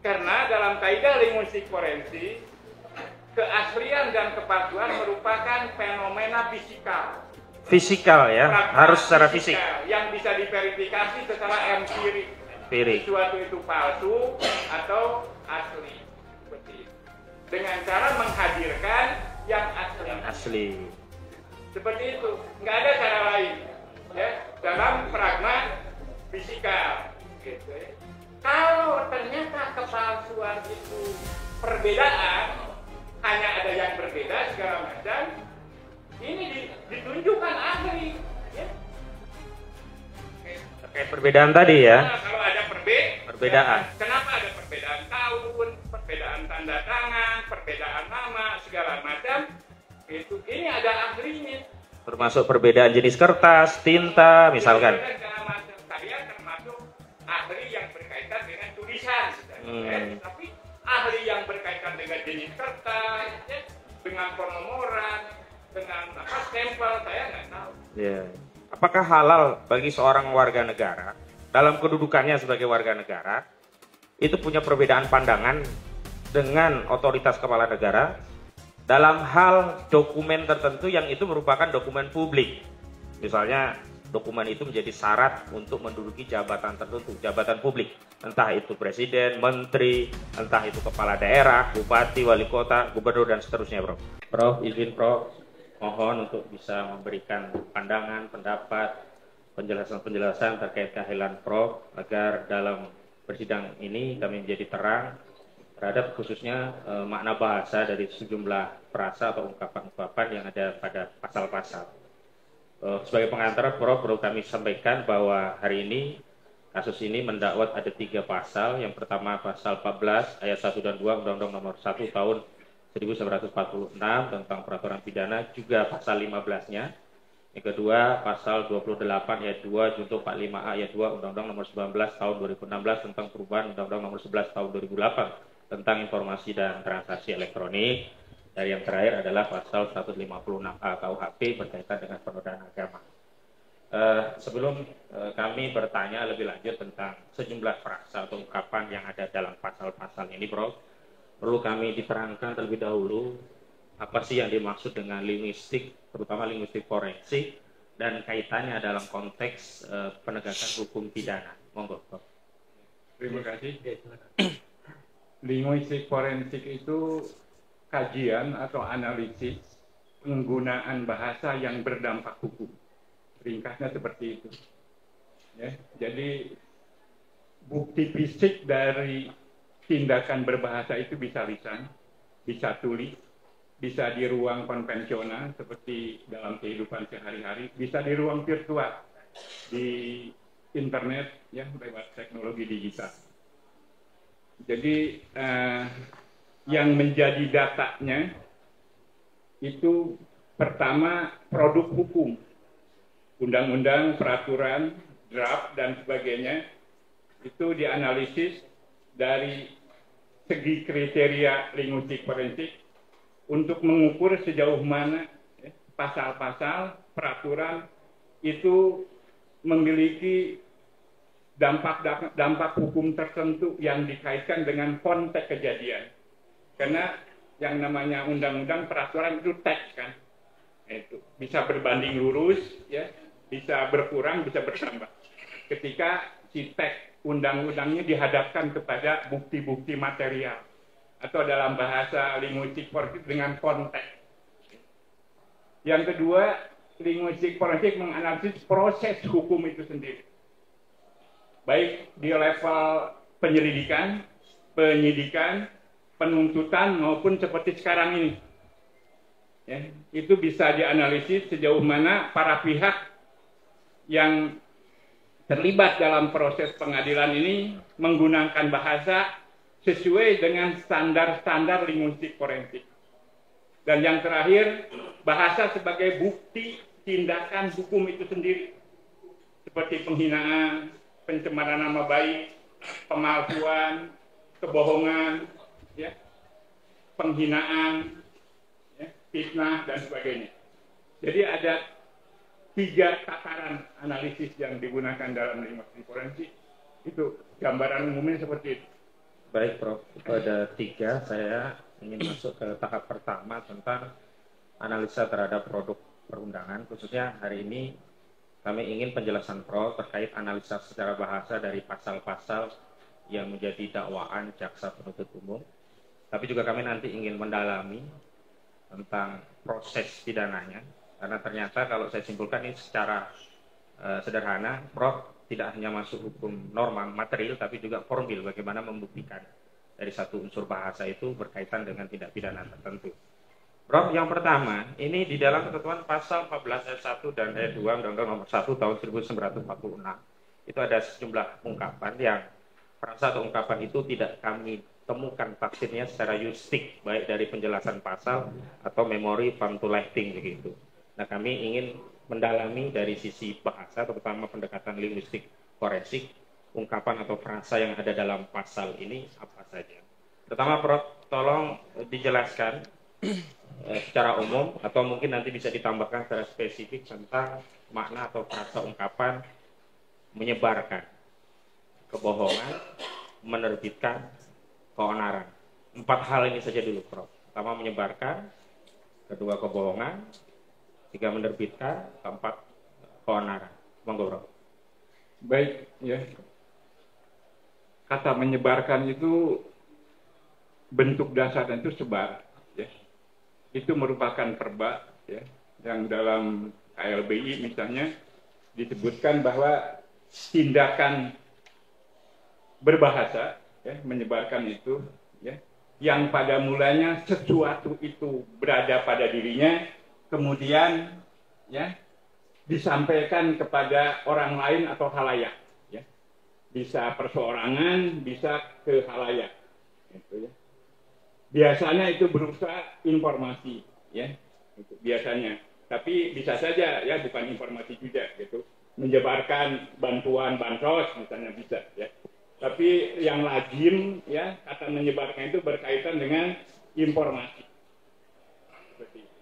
Karena dalam kaidah linguistik forensik, keaslian dan kepalsuan merupakan fenomena fisikal. Fisikal ya, harus secara fisik. Yang bisa diverifikasi secara empirik. Sesuatu itu palsu atau asli. Seperti itu. Dengan cara menghadirkan yang asli. Seperti itu. Nggak ada cara lain. Ya, dalam pragma fisikal. Gitu, ya. Kalau ternyata kepalsuan itu perbedaan, hanya ada yang berbeda segala macam, ini ditunjukkan ahli. Ya. Terkait perbedaan tadi ya. Nah, kalau ada perbedaan. Kenapa ada perbedaan tahun, perbedaan tanda tangan, perbedaan nama, segala macam? Ini ada ahlinya. Termasuk perbedaan jenis kertas, tinta, misalkan. Saya termasuk ahli yang berkaitan dengan tulisan. Tapi ahli yang berkaitan dengan jenis kertas, ya, dengan penomoran, dengan stempel, saya nggak tahu. Yeah. Apakah halal bagi seorang warga negara dalam kedudukannya sebagai warga negara itu punya perbedaan pandangan dengan otoritas kepala negara dalam hal dokumen tertentu yang itu merupakan dokumen publik? Misalnya dokumen itu menjadi syarat untuk menduduki jabatan tertentu, jabatan publik, entah itu presiden, menteri, entah itu kepala daerah, bupati, wali kota, gubernur, dan seterusnya, Prof. Prof, izin Prof, mohon untuk bisa memberikan pandangan, pendapat, penjelasan-penjelasan terkait keahlian Prof agar dalam persidangan ini kami menjadi terang terhadap khususnya makna bahasa dari sejumlah frasa atau ungkapan-ungkapan yang ada pada pasal-pasal. Sebagai pengantar, Prof, perlu kami sampaikan bahwa hari ini kasus ini mendakwa ada 3 pasal. Yang pertama pasal 14 ayat 1 dan 2 Undang-Undang Nomor 1 Tahun 1946 tentang peraturan pidana, juga pasal 15-nya. Yang kedua pasal 28 ayat 2 junto 45A ayat 2 Undang-Undang Nomor 19 Tahun 2016 tentang perubahan Undang-Undang Nomor 11 Tahun 2008 tentang informasi dan transaksi elektronik. Dan yang terakhir adalah pasal 156A KUHP berkaitan dengan penodaan agama. Sebelum kami bertanya lebih lanjut tentang sejumlah frasa atau ungkapan yang ada dalam pasal-pasal ini, Prof, perlu kami diterangkan terlebih dahulu apa sih yang dimaksud dengan linguistik, terutama linguistik forensik, dan kaitannya dalam konteks penegakan hukum pidana. Monggo, Prof. Terima kasih. Linguistik forensik itu kajian atau analisis penggunaan bahasa yang berdampak hukum. Ringkasnya seperti itu. Ya, jadi bukti fisik dari tindakan berbahasa itu bisa lisan, bisa tulis, bisa di ruang konvensional seperti dalam kehidupan sehari-hari, bisa di ruang virtual, di internet, ya, lewat teknologi digital. Jadi yang menjadi datanya itu pertama produk hukum, undang-undang, peraturan, draft, dan sebagainya, itu dianalisis dari segi kriteria linguistik forensik untuk mengukur sejauh mana pasal-pasal peraturan itu memiliki dampak hukum tertentu yang dikaitkan dengan konteks kejadian. Karena yang namanya undang-undang, peraturan itu teks kan, itu bisa berbanding lurus, ya, bisa berkurang, bisa bertambah. Ketika si teks undang-undangnya dihadapkan kepada bukti-bukti material atau dalam bahasa linguistik forensik dengan konteks. Yang kedua, linguistik forensik menganalisis proses hukum itu sendiri, baik di level penyelidikan, penyidikan, penuntutan, maupun seperti sekarang ini. Ya, itu bisa dianalisis sejauh mana para pihak yang terlibat dalam proses pengadilan ini menggunakan bahasa sesuai dengan standar-standar linguistik forensik. Dan yang terakhir, bahasa sebagai bukti tindakan hukum itu sendiri, seperti penghinaan, pencemaran nama baik, pemalsuan, kebohongan, ya, penghinaan, ya, fitnah, dan sebagainya. Jadi ada 3 tataran analisis yang digunakan dalam linguistik forensik. Itu gambaran umumnya seperti itu. Baik Prof, pada 3 saya ingin masuk ke tahap pertama tentang analisa terhadap produk perundangan. Khususnya hari ini kami ingin penjelasan Prof terkait analisa secara bahasa dari pasal-pasal yang menjadi dakwaan jaksa penuntut umum. Tapi juga kami nanti ingin mendalami tentang proses pidananya, karena ternyata kalau saya simpulkan ini secara sederhana, Prof tidak hanya masuk hukum norma material, tapi juga formil, bagaimana membuktikan dari satu unsur bahasa itu berkaitan dengan tindak pidana tertentu. Prof, yang pertama, ini di dalam ketentuan pasal 14 ayat 1 dan ayat 2 Undang-Undang nomor 1 tahun 1946, itu ada sejumlah ungkapan yang frasa atau ungkapan itu tidak kami temukan tafsirnya secara yustik, baik dari penjelasan pasal atau memori farm to lighting begitu. Nah, kami ingin mendalami dari sisi bahasa, terutama pendekatan linguistik forensik, ungkapan atau frasa yang ada dalam pasal ini apa saja. Pertama, Prof, tolong dijelaskan secara umum atau mungkin nanti bisa ditambahkan secara spesifik tentang makna atau frasa ungkapan menyebarkan kebohongan, menerbitkan keonaran. 4 hal ini saja dulu, Prof. Pertama menyebarkan, kedua kebohongan, 3 menerbitkan, 4 keonaran. Monggo, Prof. Baik, ya. Kata menyebarkan itu bentuk dasarnya itu sebar, ya. Itu merupakan verba, ya, yang dalam KLBI misalnya disebutkan bahwa tindakan berbahasa, ya, menyebarkan itu, ya, yang pada mulanya sesuatu itu berada pada dirinya, kemudian, ya, disampaikan kepada orang lain atau halayak, ya, bisa perseorangan, bisa ke halayak, gitu, ya. Biasanya itu berupa informasi, ya, itu biasanya. Tapi bisa saja, ya, bukan informasi juga, gitu. Menyebarkan bantuan bansos, misalnya bisa, ya. Tapi yang lazim, ya, kata menyebarkan itu berkaitan dengan informasi. Seperti itu.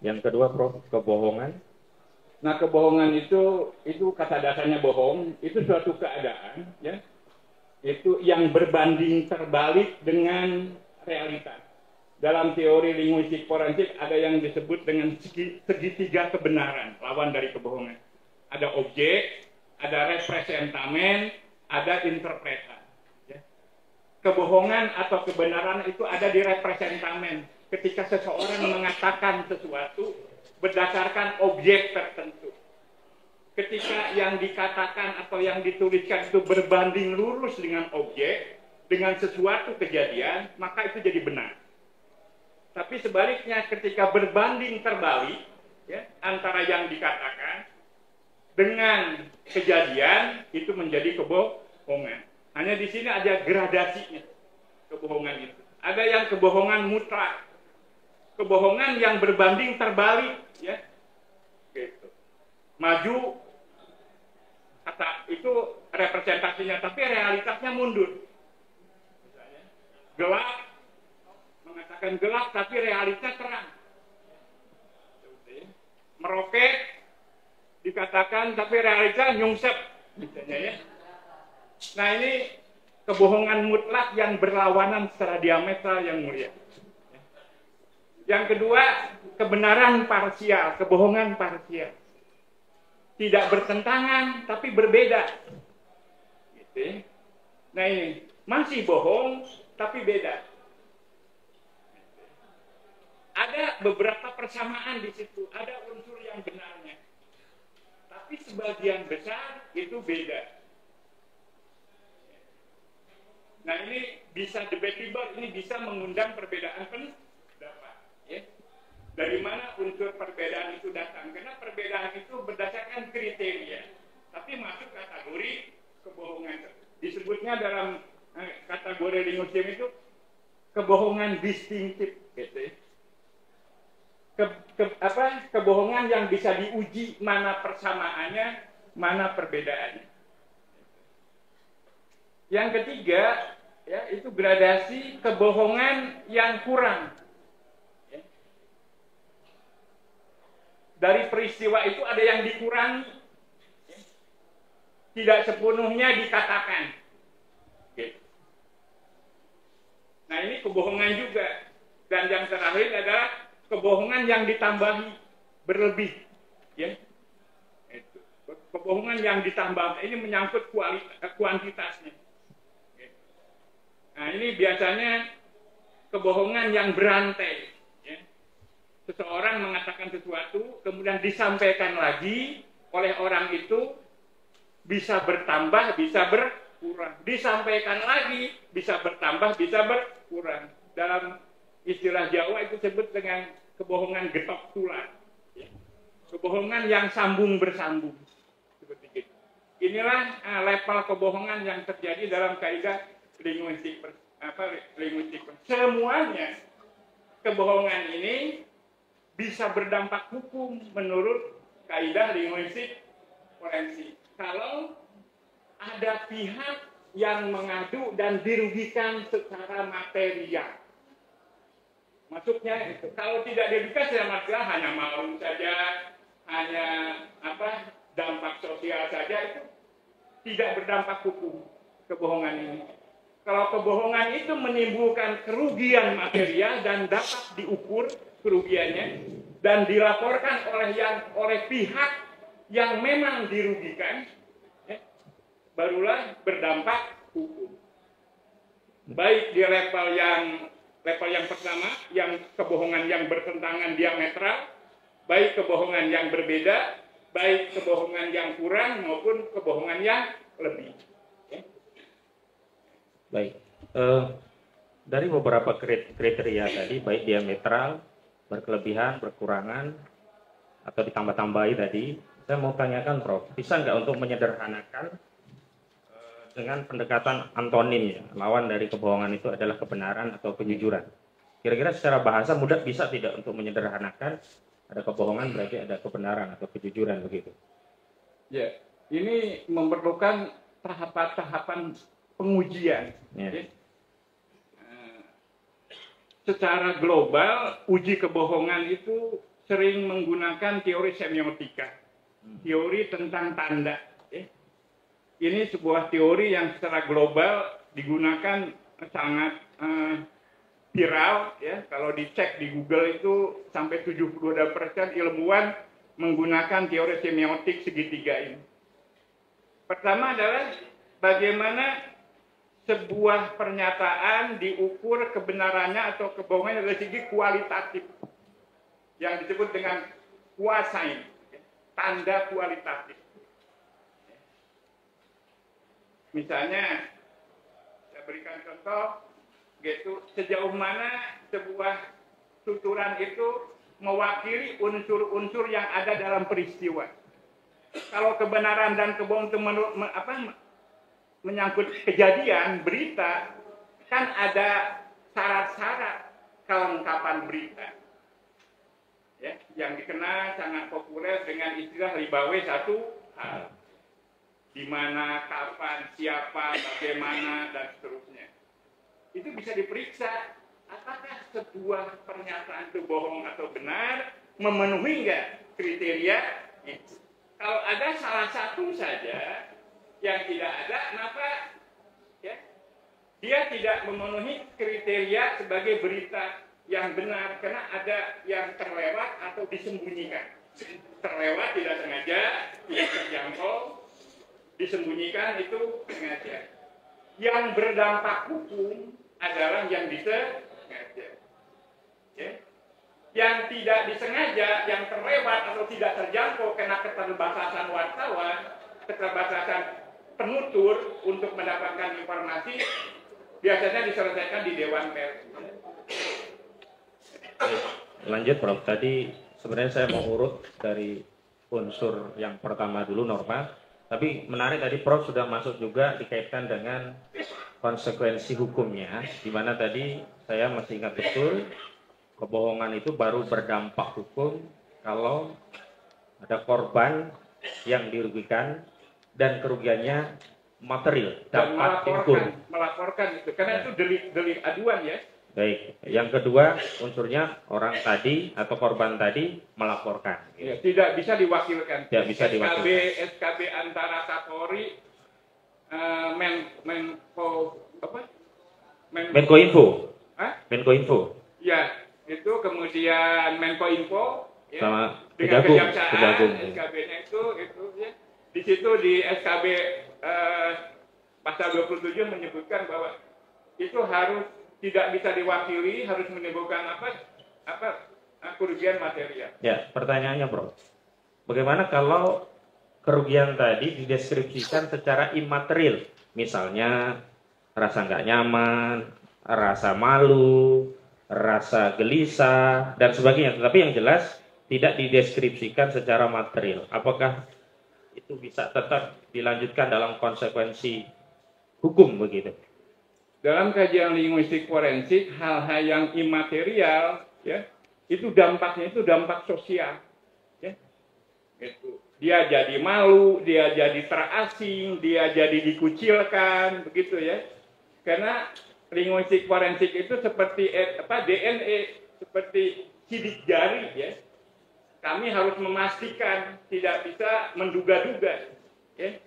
Yang kedua, Prof, kebohongan. Nah, kebohongan itu kata dasarnya bohong, itu suatu keadaan, ya, itu yang berbanding terbalik dengan realitas. Dalam teori linguistik forensik ada yang disebut dengan segitiga kebenaran, lawan dari kebohongan. Ada objek, ada representamen, ada interpretasi. Ya. Kebohongan atau kebenaran itu ada di representamen. Ketika seseorang mengatakan sesuatu berdasarkan objek tertentu. Ketika yang dikatakan atau yang dituliskan itu berbanding lurus dengan objek, dengan sesuatu kejadian, maka itu jadi benar. Tapi sebaliknya ketika berbanding terbalik, ya, antara yang dikatakan dengan kejadian, itu menjadi kebohongan. Hanya di sini ada gradasinya kebohongan itu. Ada yang kebohongan mutlak, kebohongan yang berbanding terbalik, ya, gitu. Maju kata itu representasinya, tapi realitasnya mundur. Misalnya, gelap mengatakan gelap, tapi realitas terang. Meroket dikatakan, tapi realitas nyungsep, misalnya, ya. Nah, ini kebohongan mutlak yang berlawanan secara diametral yang mulia. Yang kedua, kebenaran parsial, kebohongan parsial. Tidak bertentangan, tapi berbeda. Gitu. Nah, ini masih bohong, tapi beda. Ada beberapa persamaan di situ, ada unsur yang benarnya. Tapi sebagian besar itu beda. Nah, ini bisa debatable, ini bisa mengundang perbedaan pendapat. Ya. Dari mana unsur perbedaan itu datang? Karena perbedaan itu berdasarkan kriteria, tapi masuk kategori kebohongan. Disebutnya dalam kategori linguistik itu kebohongan distinktif, gitu. Kebohongan yang bisa diuji mana persamaannya, mana perbedaannya. Yang ketiga, ya, itu gradasi kebohongan yang kurang. Ya. Dari peristiwa itu ada yang dikurangi, ya. Tidak sepenuhnya dikatakan. Gitu. ini kebohongan juga. Dan yang terakhir adalah kebohongan yang ditambahi berlebih. Ya. Itu. Kebohongan yang ditambah, ini menyangkut kuantitasnya. Nah, ini biasanya kebohongan yang berantai. Ya. Seseorang mengatakan sesuatu, kemudian disampaikan lagi oleh orang itu, bisa bertambah, bisa berkurang. Disampaikan lagi, bisa bertambah, bisa berkurang. Dalam istilah Jawa itu disebut dengan kebohongan getok tular. Ya. Kebohongan yang sambung bersambung. Seperti itu. Inilah level kebohongan yang terjadi dalam kaidah linguistik. Semuanya kebohongan ini bisa berdampak hukum menurut kaidah linguistik forensik. Kalau ada pihak yang mengadu dan dirugikan secara material. Maksudnya itu, kalau tidak dirugikan secara material hanya malu saja, hanya dampak sosial saja, itu tidak berdampak hukum kebohongan ini. Kalau kebohongan itu menimbulkan kerugian material dan dapat diukur kerugiannya dan dilaporkan oleh pihak yang memang dirugikan, ya, barulah berdampak hukum. Baik di level yang pertama, yang kebohongan yang bertentangan diametral, baik kebohongan yang berbeda, baik kebohongan yang kurang maupun kebohongan yang lebih. Baik, dari beberapa kriteria tadi, baik diametral, berkelebihan, berkurangan, atau ditambah-tambahi tadi, saya mau tanyakan Prof, bisa nggak untuk menyederhanakan dengan pendekatan antonim, ya, lawan dari kebohongan itu adalah kebenaran atau kejujuran. Kira-kira secara bahasa mudah bisa tidak untuk menyederhanakan, ada kebohongan berarti ada kebenaran atau kejujuran begitu? Ya, ini memerlukan tahapan-tahapan pengujian. Ya. Secara global, uji kebohongan itu sering menggunakan teori semiotika, teori tentang tanda. Ya. Ini sebuah teori yang secara global digunakan sangat viral. Ya. Kalau dicek di Google itu sampai 72% ilmuwan menggunakan teori semiotik segitiga ini. Pertama adalah bagaimana sebuah pernyataan diukur kebenarannya atau kebohongannya dari segi kualitatif, yang disebut dengan quasign, tanda kualitatif. Misalnya, saya berikan contoh, gitu, sejauh mana sebuah tuturan itu mewakili unsur-unsur yang ada dalam peristiwa. Kalau kebenaran dan kebohongan itu menyangkut kejadian, berita, kan ada syarat-syarat kelengkapan berita. Ya, yang dikenal sangat populer dengan istilah ribawe satu hal. Di mana, kapan, siapa, bagaimana, dan seterusnya. Itu bisa diperiksa, apakah sebuah pernyataan itu bohong atau benar, memenuhi nggak kriteria itu. Kalau ada salah satu saja yang tidak ada, maka ya, dia tidak memenuhi kriteria sebagai berita yang benar, karena ada yang terlewat atau disembunyikan. Terlewat tidak sengaja, tidak terjangkau, disembunyikan itu sengaja. Yang berdampak hukum adalah yang disengaja. Ya. Yang tidak disengaja, yang terlewat atau tidak terjangkau karena keterbatasan wartawan, keterbatasan penutur untuk mendapatkan informasi, biasanya diselesaikan di Dewan Pers. Lanjut Prof, tadi sebenarnya saya mau urut dari unsur yang pertama dulu, norma, tapi menarik tadi Prof sudah masuk juga dikaitkan dengan konsekuensi hukumnya, di mana tadi saya masih ingat betul kebohongan itu baru berdampak hukum kalau ada korban yang dirugikan dan kerugiannya material dapat melaporkan itu, karena itu delik aduan ya. Baik, yang kedua unsurnya orang tadi atau korban tadi melaporkan. Ya, tidak bisa diwakilkan. Tidak bisa diwakilkan. SKB antara Kapolri, Menko Menko Info. Menkominfo. Ya, itu kemudian Menkominfo ya, Sama dengan Kejagung. SKB-nya itu ya. Di situ di SKB pasal 27 menyebutkan bahwa itu harus tidak bisa diwakili, harus menimbulkan kerugian material. Ya, pertanyaannya, Bro. Bagaimana kalau kerugian tadi dideskripsikan secara imaterial? Misalnya rasa nggak nyaman, rasa malu, rasa gelisah, dan sebagainya. Tetapi yang jelas tidak dideskripsikan secara material. Apakah itu bisa tetap dilanjutkan dalam konsekuensi hukum begitu? Dalam kajian linguistik forensik, hal-hal yang imaterial, ya, itu dampaknya itu dampak sosial. Ya. Itu. Dia jadi malu, dia jadi terasing, dia jadi dikucilkan, begitu ya. Karena linguistik forensik itu seperti DNA, seperti sidik jari, ya. Kami harus memastikan, tidak bisa menduga-duga, ya.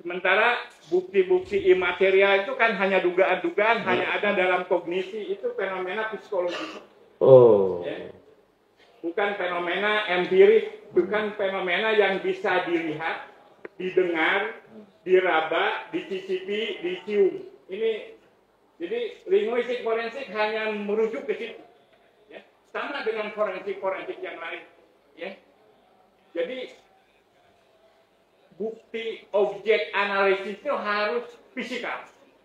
Sementara bukti-bukti imaterial itu kan hanya dugaan-dugaan, hanya ada dalam kognisi, itu fenomena psikologi. Oh. Ya. Bukan fenomena empirik, bukan fenomena yang bisa dilihat, didengar, diraba, dicicipi, dicium. Ini, jadi linguistik forensik hanya merujuk ke situ. Ya. Sama dengan forensik-forensik yang lain. Ya. Jadi bukti objek analisis itu harus fisikal.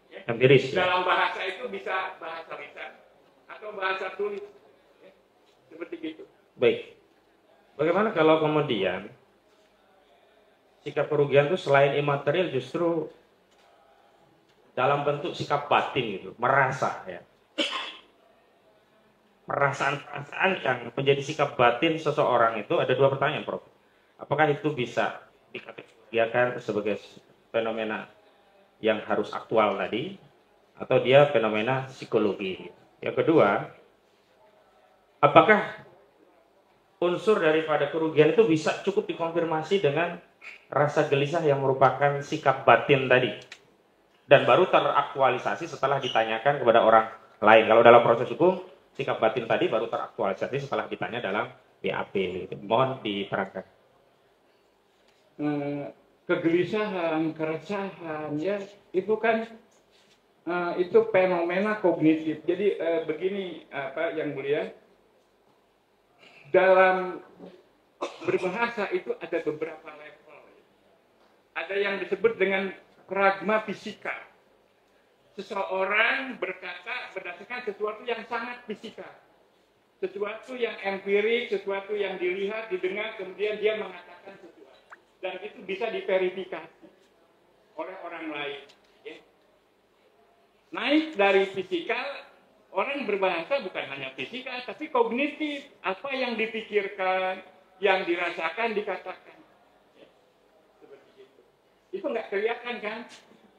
Ya. Empiris. Dalam bahasa itu bisa bahasa lisan atau bahasa tulis. Ya. Seperti itu. Baik. Bagaimana kalau kemudian sikap kerugian itu selain imaterial justru dalam bentuk sikap batin gitu, merasa ya. Perasaan-perasaan yang menjadi sikap batin seseorang itu ada dua pertanyaan, Prof. Apakah itu bisa dikategorikan sebagai fenomena yang harus aktual tadi atau dia fenomena psikologi? Yang kedua, apakah unsur daripada kerugian itu bisa cukup dikonfirmasi dengan rasa gelisah yang merupakan sikap batin tadi dan baru teraktualisasi setelah ditanyakan kepada orang lain? Kalau dalam proses hukum, sikap batin tadi baru teraktualisasi setelah ditanya dalam BAP. Mohon diterangkan. Kegelisahan, keresahan, ya itu kan itu fenomena kognitif. Jadi begini yang mulia, dalam berbahasa itu ada beberapa level. Ada yang disebut dengan pragma fisika. Seseorang berkata berdasarkan sesuatu yang sangat fisikal, sesuatu yang empirik, sesuatu yang dilihat, didengar, kemudian dia mengatakan sesuatu, dan itu bisa diverifikasi oleh orang lain. Ya. Naik dari fisikal, orang berbahasa bukan hanya fisikal, tapi kognitif. Apa yang dipikirkan, yang dirasakan, dikatakan. Ya. Seperti itu. Itu nggak kelihatan kan?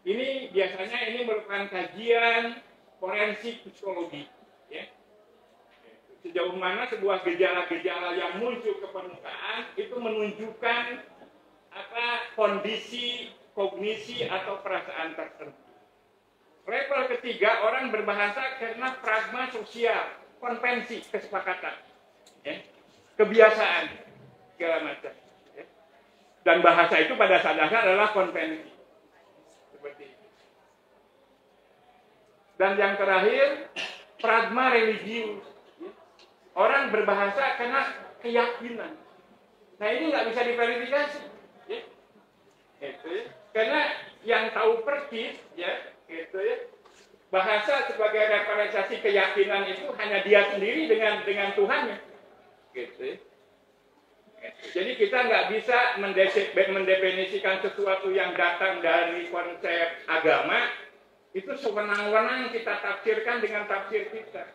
Ini biasanya ini merupakan kajian forensik psikologi. Ya. Sejauh mana sebuah gejala-gejala yang muncul ke permukaan itu menunjukkan kondisi kognisi atau perasaan tertentu. Level ketiga, orang berbahasa karena pragma sosial, konvensi, kesepakatan, ya. Kebiasaan, segala macam. Ya. Dan bahasa itu pada dasarnya adalah konvensi. Seperti itu. Dan yang terakhir, pragma religius. Ya. Orang berbahasa karena keyakinan. Nah ini nggak bisa diverifikasi. Ya. Itu, ya. Karena yang tahu persis, ya. Gitu ya. Bahasa sebagai representasi keyakinan itu hanya dia sendiri dengan Tuhannya. Gitu ya. Jadi kita nggak bisa mendefinisikan sesuatu yang datang dari konsep agama itu sewenang-wenang kita tafsirkan dengan tafsir kita.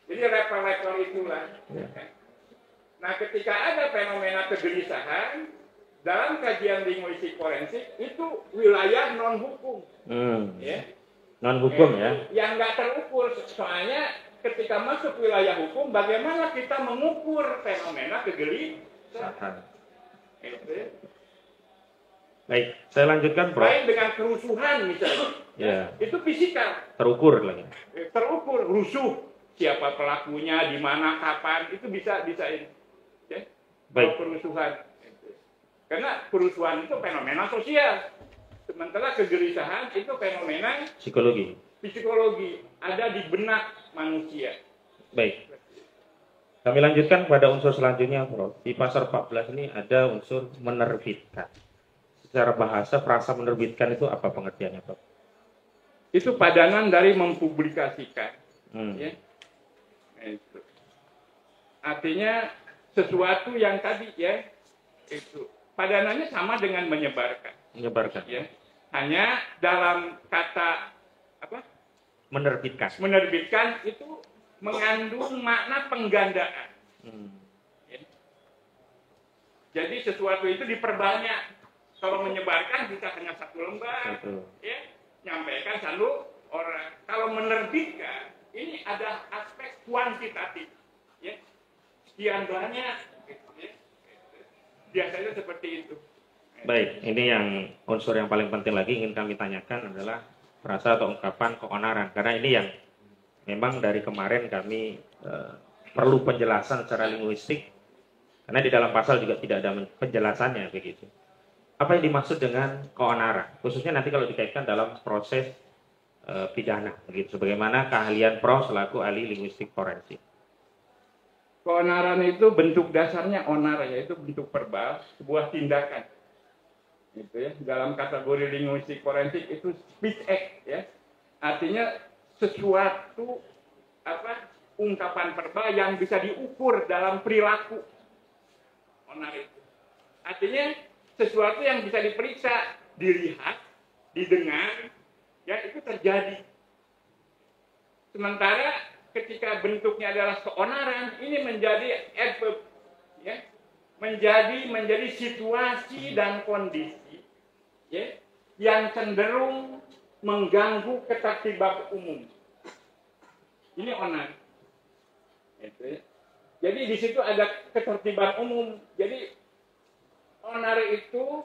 Jadi level-level itulah. Nah ketika ada fenomena kegelisahan, dalam kajian linguistik forensik itu wilayah non hukum, ya. Non hukum ya. Yang nggak terukur, soalnya ketika masuk wilayah hukum, bagaimana kita mengukur fenomena kegelisahan? Baik, saya lanjutkan, Prof. Lain dengan kerusuhan misalnya, Ya. Itu fisikal. Terukur lagi. Terukur, rusuh, siapa pelakunya, di mana, kapan, itu bisa ini. Ya. Baik. Kerusuhan. Karena kerusuhan itu fenomena sosial. Sementara kegelisahan itu fenomena psikologi. Ada di benak manusia. Baik. Kami lanjutkan pada unsur selanjutnya, Prof. Di pasal 14 ini ada unsur menerbitkan. Secara bahasa, frasa menerbitkan itu apa pengertiannya, Prof? Itu padanan dari mempublikasikan. Ya. Itu. Artinya sesuatu yang tadi ya, itu padanannya sama dengan menyebarkan. Menyebarkan. Ya. Hanya dalam kata apa? Menerbitkan. Menerbitkan itu mengandung makna penggandaan. Ya. Jadi sesuatu itu diperbanyak. Kalau menyebarkan bisa hanya 1 lembar, ya, nyampaikan 1 orang. Kalau menerbitkan, ini ada aspek kuantitatif, ya, sekian banyak, gitu, ya. Biasanya seperti itu. Baik, ini yang unsur yang paling penting lagi ingin kami tanyakan adalah frasa atau ungkapan keonaran, karena ini yang memang dari kemarin kami perlu penjelasan secara linguistik, karena di dalam pasal juga tidak ada penjelasannya begitu. Apa yang dimaksud dengan keonaran? Khususnya nanti kalau dikaitkan dalam proses pidana, begitu. Sebagaimana keahlian Prof selaku ahli linguistik forensik. Keonaran itu bentuk dasarnya onar, yaitu bentuk verbal, sebuah tindakan. Gitu ya. Dalam kategori linguistik forensik itu speech act, ya. Artinya sesuatu ungkapan verbal yang bisa diukur dalam perilaku. Onar itu. Artinya sesuatu yang bisa diperiksa, dilihat, didengar, ya itu terjadi. Sementara ketika bentuknya adalah keonaran, ini menjadi adverb, ya, menjadi situasi dan kondisi, ya, yang cenderung mengganggu ketertiban umum. Ini onar. Gitu, ya. Jadi di situ ada ketertiban umum. Jadi onar itu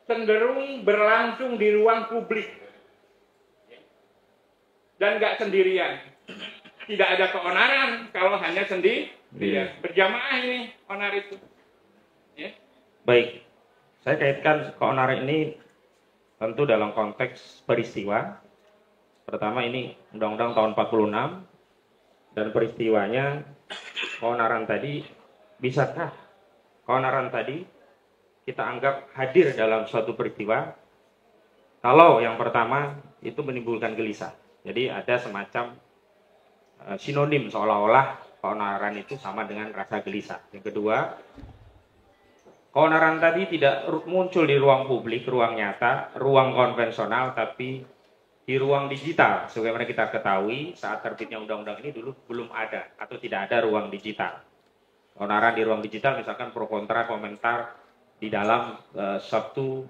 cenderung berlangsung di ruang publik dan nggak sendirian. Tidak ada keonaran kalau hanya sendiri. Berjamaah ini onar itu. Ya. Baik, saya kaitkan keonaran ini tentu dalam konteks peristiwa. Pertama ini Undang-Undang tahun 46 dan peristiwanya keonaran tadi, bisakah keonaran tadi kita anggap hadir dalam suatu peristiwa kalau yang pertama itu menimbulkan gelisah. Jadi ada semacam sinonim seolah-olah keonaran itu sama dengan rasa gelisah. Yang kedua, keonaran tadi tidak muncul di ruang publik, ruang nyata, ruang konvensional, tapi di ruang digital. Sebagaimana kita ketahui saat terbitnya undang-undang ini dulu belum ada atau tidak ada ruang digital. Keonaran di ruang digital misalkan pro kontra komentar di dalam suatu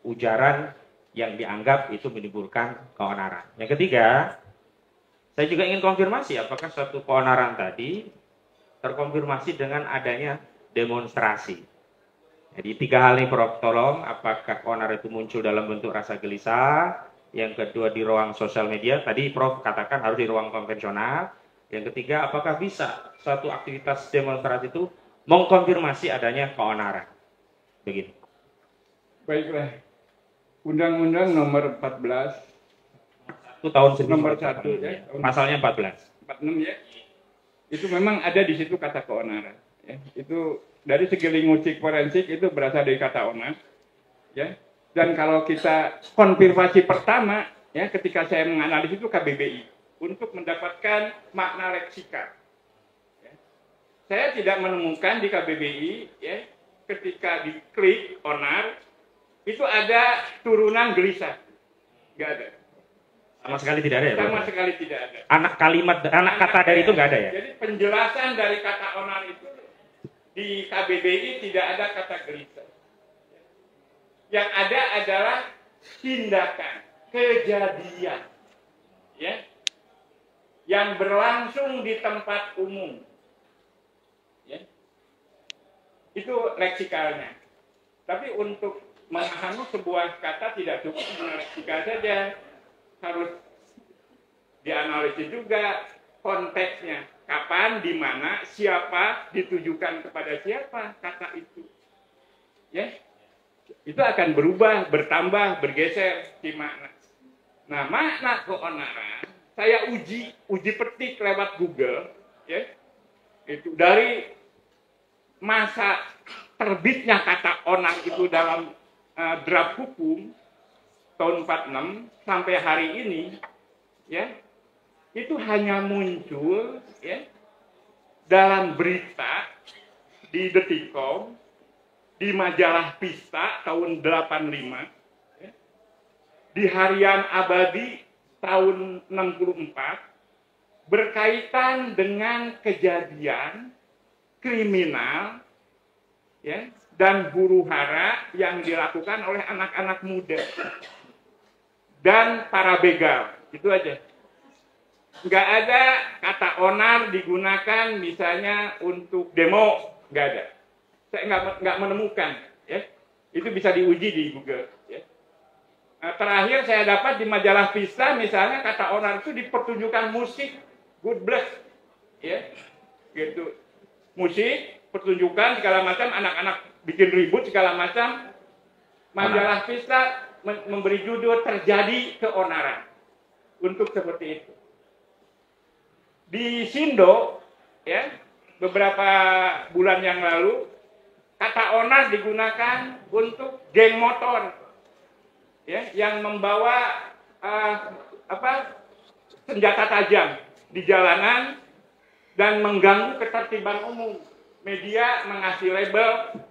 ujaran yang dianggap itu menimbulkan keonaran. Yang ketiga, saya juga ingin konfirmasi apakah suatu keonaran tadi terkonfirmasi dengan adanya demonstrasi. Jadi 3 hal ini Prof tolong, apakah keonaran itu muncul dalam bentuk rasa gelisah, yang kedua di ruang sosial media, tadi Prof katakan harus di ruang konvensional, yang ketiga apakah bisa suatu aktivitas demonstrasi itu mengkonfirmasi adanya keonaran. Begitu. Baiklah. Undang-Undang nomor 14 itu tahun nomor 1 ya, pasalnya 46 ya. Itu memang ada di situ kata keonaran, ya. Itu dari segi linguistik forensik itu berasal dari kata onar, ya. Dan kalau kita konfirmasi pertama, ya, ketika saya menganalisis itu KBBI untuk mendapatkan makna leksikal. Ya. Saya tidak menemukan di KBBI, ya, ketika diklik onar itu ada turunan gelisah, nggak ada. Sama sekali tidak ada ya? Sama sekali tidak ada. Anak kata dari itu nggak ada ya? Jadi penjelasan dari kata onar itu di KBBI tidak ada kata gelisah. Yang ada adalah tindakan, kejadian, ya, yang berlangsung di tempat umum. Ya. Itu leksikalnya. Tapi untuk memahami sebuah kata tidak cukup mengartikan saja, harus dianalisis juga konteksnya, kapan, di mana, siapa, ditujukan kepada siapa kata itu, ya, itu akan berubah, bertambah, bergeser di makna. Nah, makna keonaran saya uji petik lewat Google, ya, itu dari masa terbitnya kata onar itu dalam draft hukum tahun 46 sampai hari ini, ya, itu hanya muncul, ya, dalam berita di Detikcom, di majalah Pista tahun 85, ya, di Harian Abadi tahun 64, berkaitan dengan kejadian kriminal, ya, dan huru-hara yang dilakukan oleh anak-anak muda dan para begal. Itu aja. Nggak ada kata onar digunakan misalnya untuk demo, nggak ada. Saya nggak menemukan, ya. Itu bisa diuji di Google, ya. Nah, terakhir saya dapat di majalah Vista misalnya kata onar itu dipertunjukkan musik Good Bless, ya, gitu. Musik, pertunjukan segala macam, anak-anak bikin ribut segala macam. Majalah Vista memberi judul terjadi keonaran untuk seperti itu. Di Sindo, ya, beberapa bulan yang lalu kata onar digunakan untuk geng motor, ya, yang membawa senjata tajam di jalanan dan mengganggu ketertiban umum. Media mengasih label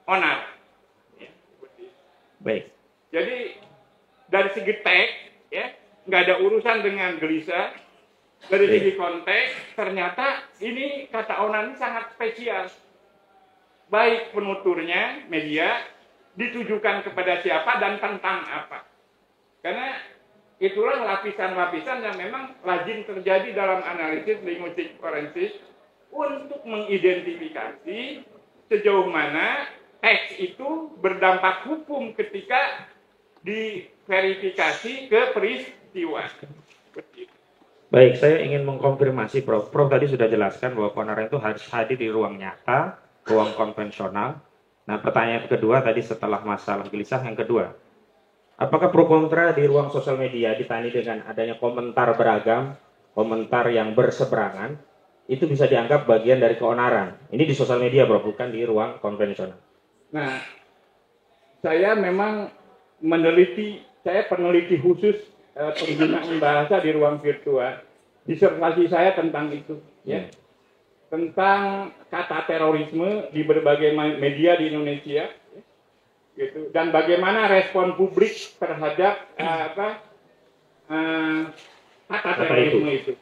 onar. Ya. Baik. Jadi dari segi teks, ya, nggak ada urusan dengan gelisah. Dari segi konteks, ternyata ini kata onar ini sangat spesial. Baik penuturnya, media, ditujukan kepada siapa dan tentang apa. Karena itulah lapisan-lapisan yang memang lazim terjadi dalam analisis linguistik forensik untuk mengidentifikasi sejauh mana teks itu berdampak hukum ketika diverifikasi ke peristiwa. Baik, saya ingin mengkonfirmasi, Prof. Prof tadi sudah jelaskan bahwa keonaran itu harus hadir di ruang nyata, ruang konvensional. Nah, pertanyaan kedua tadi setelah masalah gelisah, yang kedua, apakah pro kontra di ruang sosial media ditandai dengan adanya komentar beragam, komentar yang berseberangan, itu bisa dianggap bagian dari keonaran? Ini di sosial media, Bro, bukan di ruang konvensional. Nah, saya memang saya peneliti khusus penggunaan bahasa di ruang virtual. Disertasi saya tentang itu, ya, tentang kata terorisme di berbagai media di Indonesia, gitu, dan bagaimana respon publik terhadap kata terorisme itu.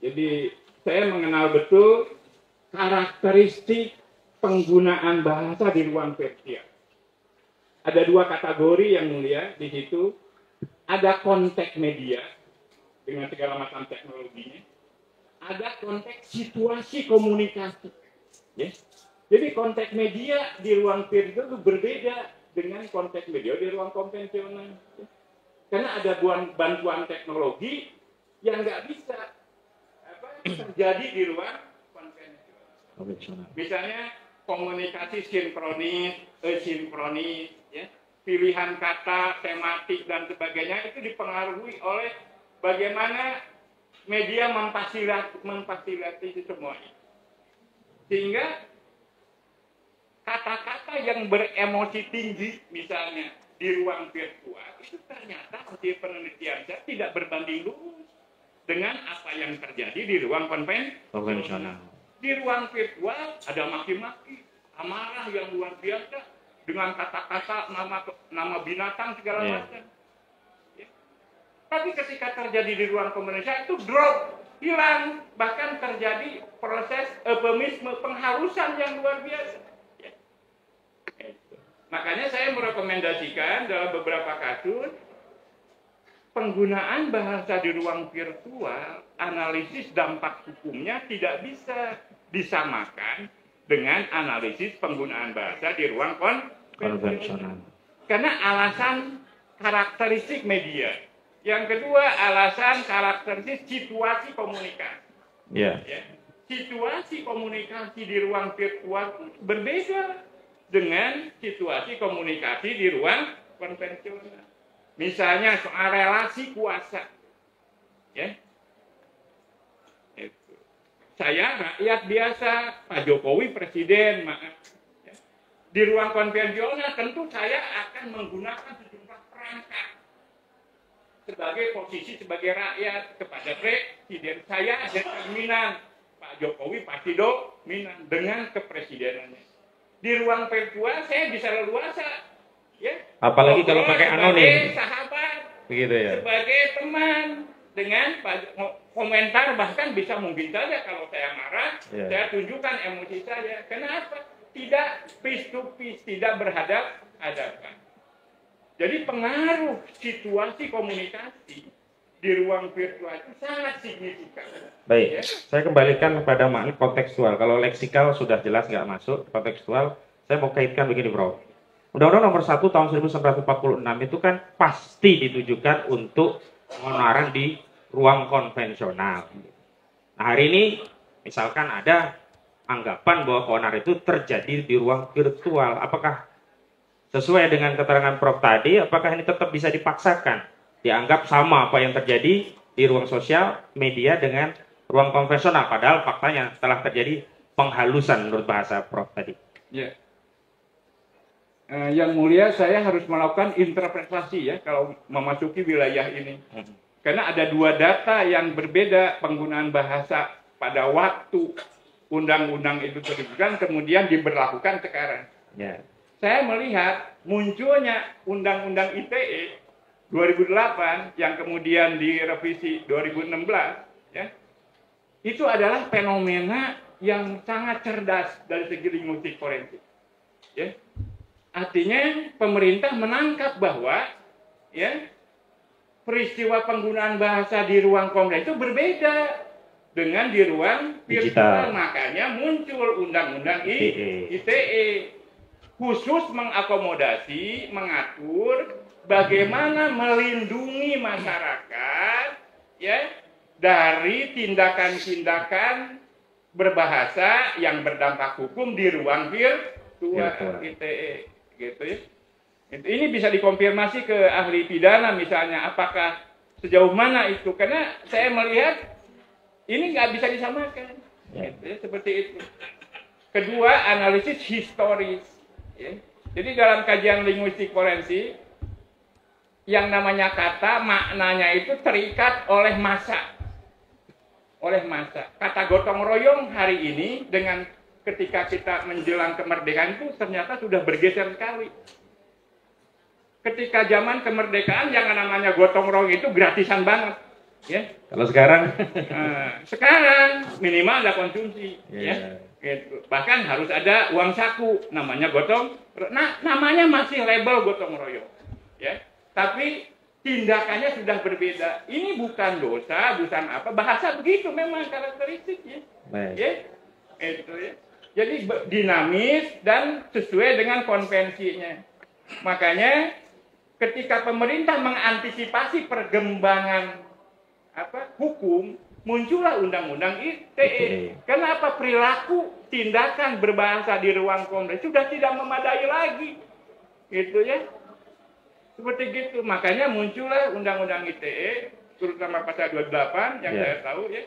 Jadi saya mengenal betul karakteristik penggunaan bahasa di ruang virtual. Ada dua kategori yang mulia di situ. Ada konteks media dengan segala macam teknologinya. Ada konteks situasi komunikasi. Ya. Jadi konteks media di ruang virtual itu berbeda dengan konteks media di ruang konvensional. Ya. Karena ada bantuan teknologi yang nggak bisa terjadi di ruang konvensional. Misalnya komunikasi sinkronis, asinkronis, ya, pilihan kata, tematik dan sebagainya itu dipengaruhi oleh bagaimana media memfasilitasi semuanya. Sehingga kata-kata yang beremosi tinggi misalnya di ruang virtual itu ternyata hasil penelitian saya tidak berbanding lurus dengan apa yang terjadi di ruang konvensional. Di ruang virtual ada maki-maki, amarah yang luar biasa dengan kata-kata nama binatang segala macam. Ya. Tapi ketika terjadi di ruang komunikasi itu drop, hilang, bahkan terjadi proses eufemisme, penghalusan yang luar biasa. Ya. Makanya saya merekomendasikan dalam beberapa kasus penggunaan bahasa di ruang virtual, analisis dampak hukumnya tidak bisa disamakan dengan analisis penggunaan bahasa di ruang konvensional. karena alasan karakteristik media. Yang kedua, alasan karakteristik situasi komunikasi. Ya. Situasi komunikasi di ruang virtual itu berbeda dengan situasi komunikasi di ruang konvensional. Misalnya soal relasi kuasa. Ya. Itu. Saya rakyat biasa, Pak Jokowi presiden, maaf. Ya. Di ruang konvensional tentu saya akan menggunakan sejumlah perangkat sebagai posisi sebagai rakyat kepada presiden. Saya ada jaminan Pak Jokowi pasti dominan dengan kepresidenannya. Di ruang virtual saya bisa leluasa, ya. Apalagi kalau pakai anonim. Sebagai sahabat, Begitu ya. sebagai teman, dengan komentar bahkan bisa mungkin saja kalau saya marah, saya tunjukkan emosi saya. Kenapa? Tidak face to face, tidak berhadap-hadapan. Jadi pengaruh situasi komunikasi di ruang virtual itu sangat signifikan. Baik, saya kembalikan kepada makna kontekstual. Kalau leksikal sudah jelas nggak masuk, kontekstual, saya mau kaitkan begini, Bro. Undang-Undang nomor 1 tahun 1946 itu kan pasti ditujukan untuk keonaran di ruang konvensional. Nah, hari ini misalkan ada anggapan bahwa keonaran itu terjadi di ruang virtual. Apakah sesuai dengan keterangan Prof tadi, apakah ini tetap bisa dipaksakan? Dianggap sama apa yang terjadi di ruang sosial media dengan ruang konvensional, padahal faktanya telah terjadi penghalusan menurut bahasa Prof tadi. Ya. Yang mulia, saya harus melakukan interpretasi ya kalau memasuki wilayah ini. Karena ada dua data yang berbeda penggunaan bahasa pada waktu undang-undang itu terbitkan kemudian diberlakukan sekarang. Ya. Saya melihat munculnya undang-undang ITE 2008 yang kemudian direvisi 2016, ya, itu adalah fenomena yang sangat cerdas dari segi linguistik forensik. Ya. Artinya pemerintah menangkap bahwa ya, peristiwa penggunaan bahasa di ruang komputer itu berbeda dengan di ruang virtual. Makanya muncul undang-undang ITE khusus mengakomodasi, mengatur bagaimana melindungi masyarakat ya dari tindakan-tindakan berbahasa yang berdampak hukum di ruang virtual ITE gitu ya. Ini bisa dikonfirmasi ke ahli pidana misalnya apakah sejauh mana itu, karena saya melihat ini nggak bisa disamakan gitu ya, seperti itu. Kedua, analisis historis ya. Jadi dalam kajian linguistik forensik yang namanya kata maknanya itu terikat oleh masa. Kata gotong royong hari ini dengan ketika kita menjelang kemerdekaan itu ternyata sudah bergeser sekali. Ketika zaman kemerdekaan yang namanya gotong royong itu gratisan banget, ya. Kalau sekarang, sekarang minimal ada konsumsi, ya. Gitu. Bahkan harus ada uang saku, namanya gotong. Nah, namanya masih label gotong royong, ya. Tapi tindakannya sudah berbeda. Ini bukan dosa, bukan apa. Bahasa begitu memang karakteristiknya, ya. Itu ya. Jadi dinamis dan sesuai dengan konvensinya. Makanya ketika pemerintah mengantisipasi perkembangan hukum, muncullah undang-undang ITE. Kenapa perilaku tindakan berbahasa di ruang kompleks sudah tidak memadai lagi, gitu ya? Seperti gitu. Makanya muncullah undang-undang ITE, terutama pasal 28 yang saya tahu ya,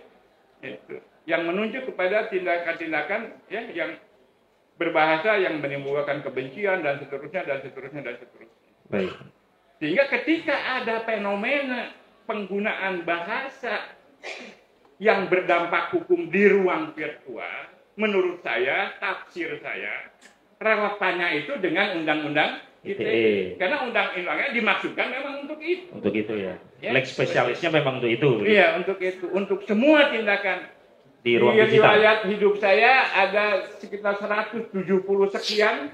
itu yang menunjuk kepada tindakan-tindakan ya yang berbahasa yang menimbulkan kebencian dan seterusnya dan seterusnya dan seterusnya. Baik. Sehingga ketika ada fenomena penggunaan bahasa yang berdampak hukum di ruang virtual, menurut saya, tafsir saya, relevannya itu dengan undang-undang ITE. Karena undang-undangnya dimaksudkan memang untuk itu. Untuk itu ya. Lex spesialisnya memang untuk itu. Iya, untuk itu. Untuk semua tindakan. Di ruang digital. Riwayat hidup saya ada sekitar 170 sekian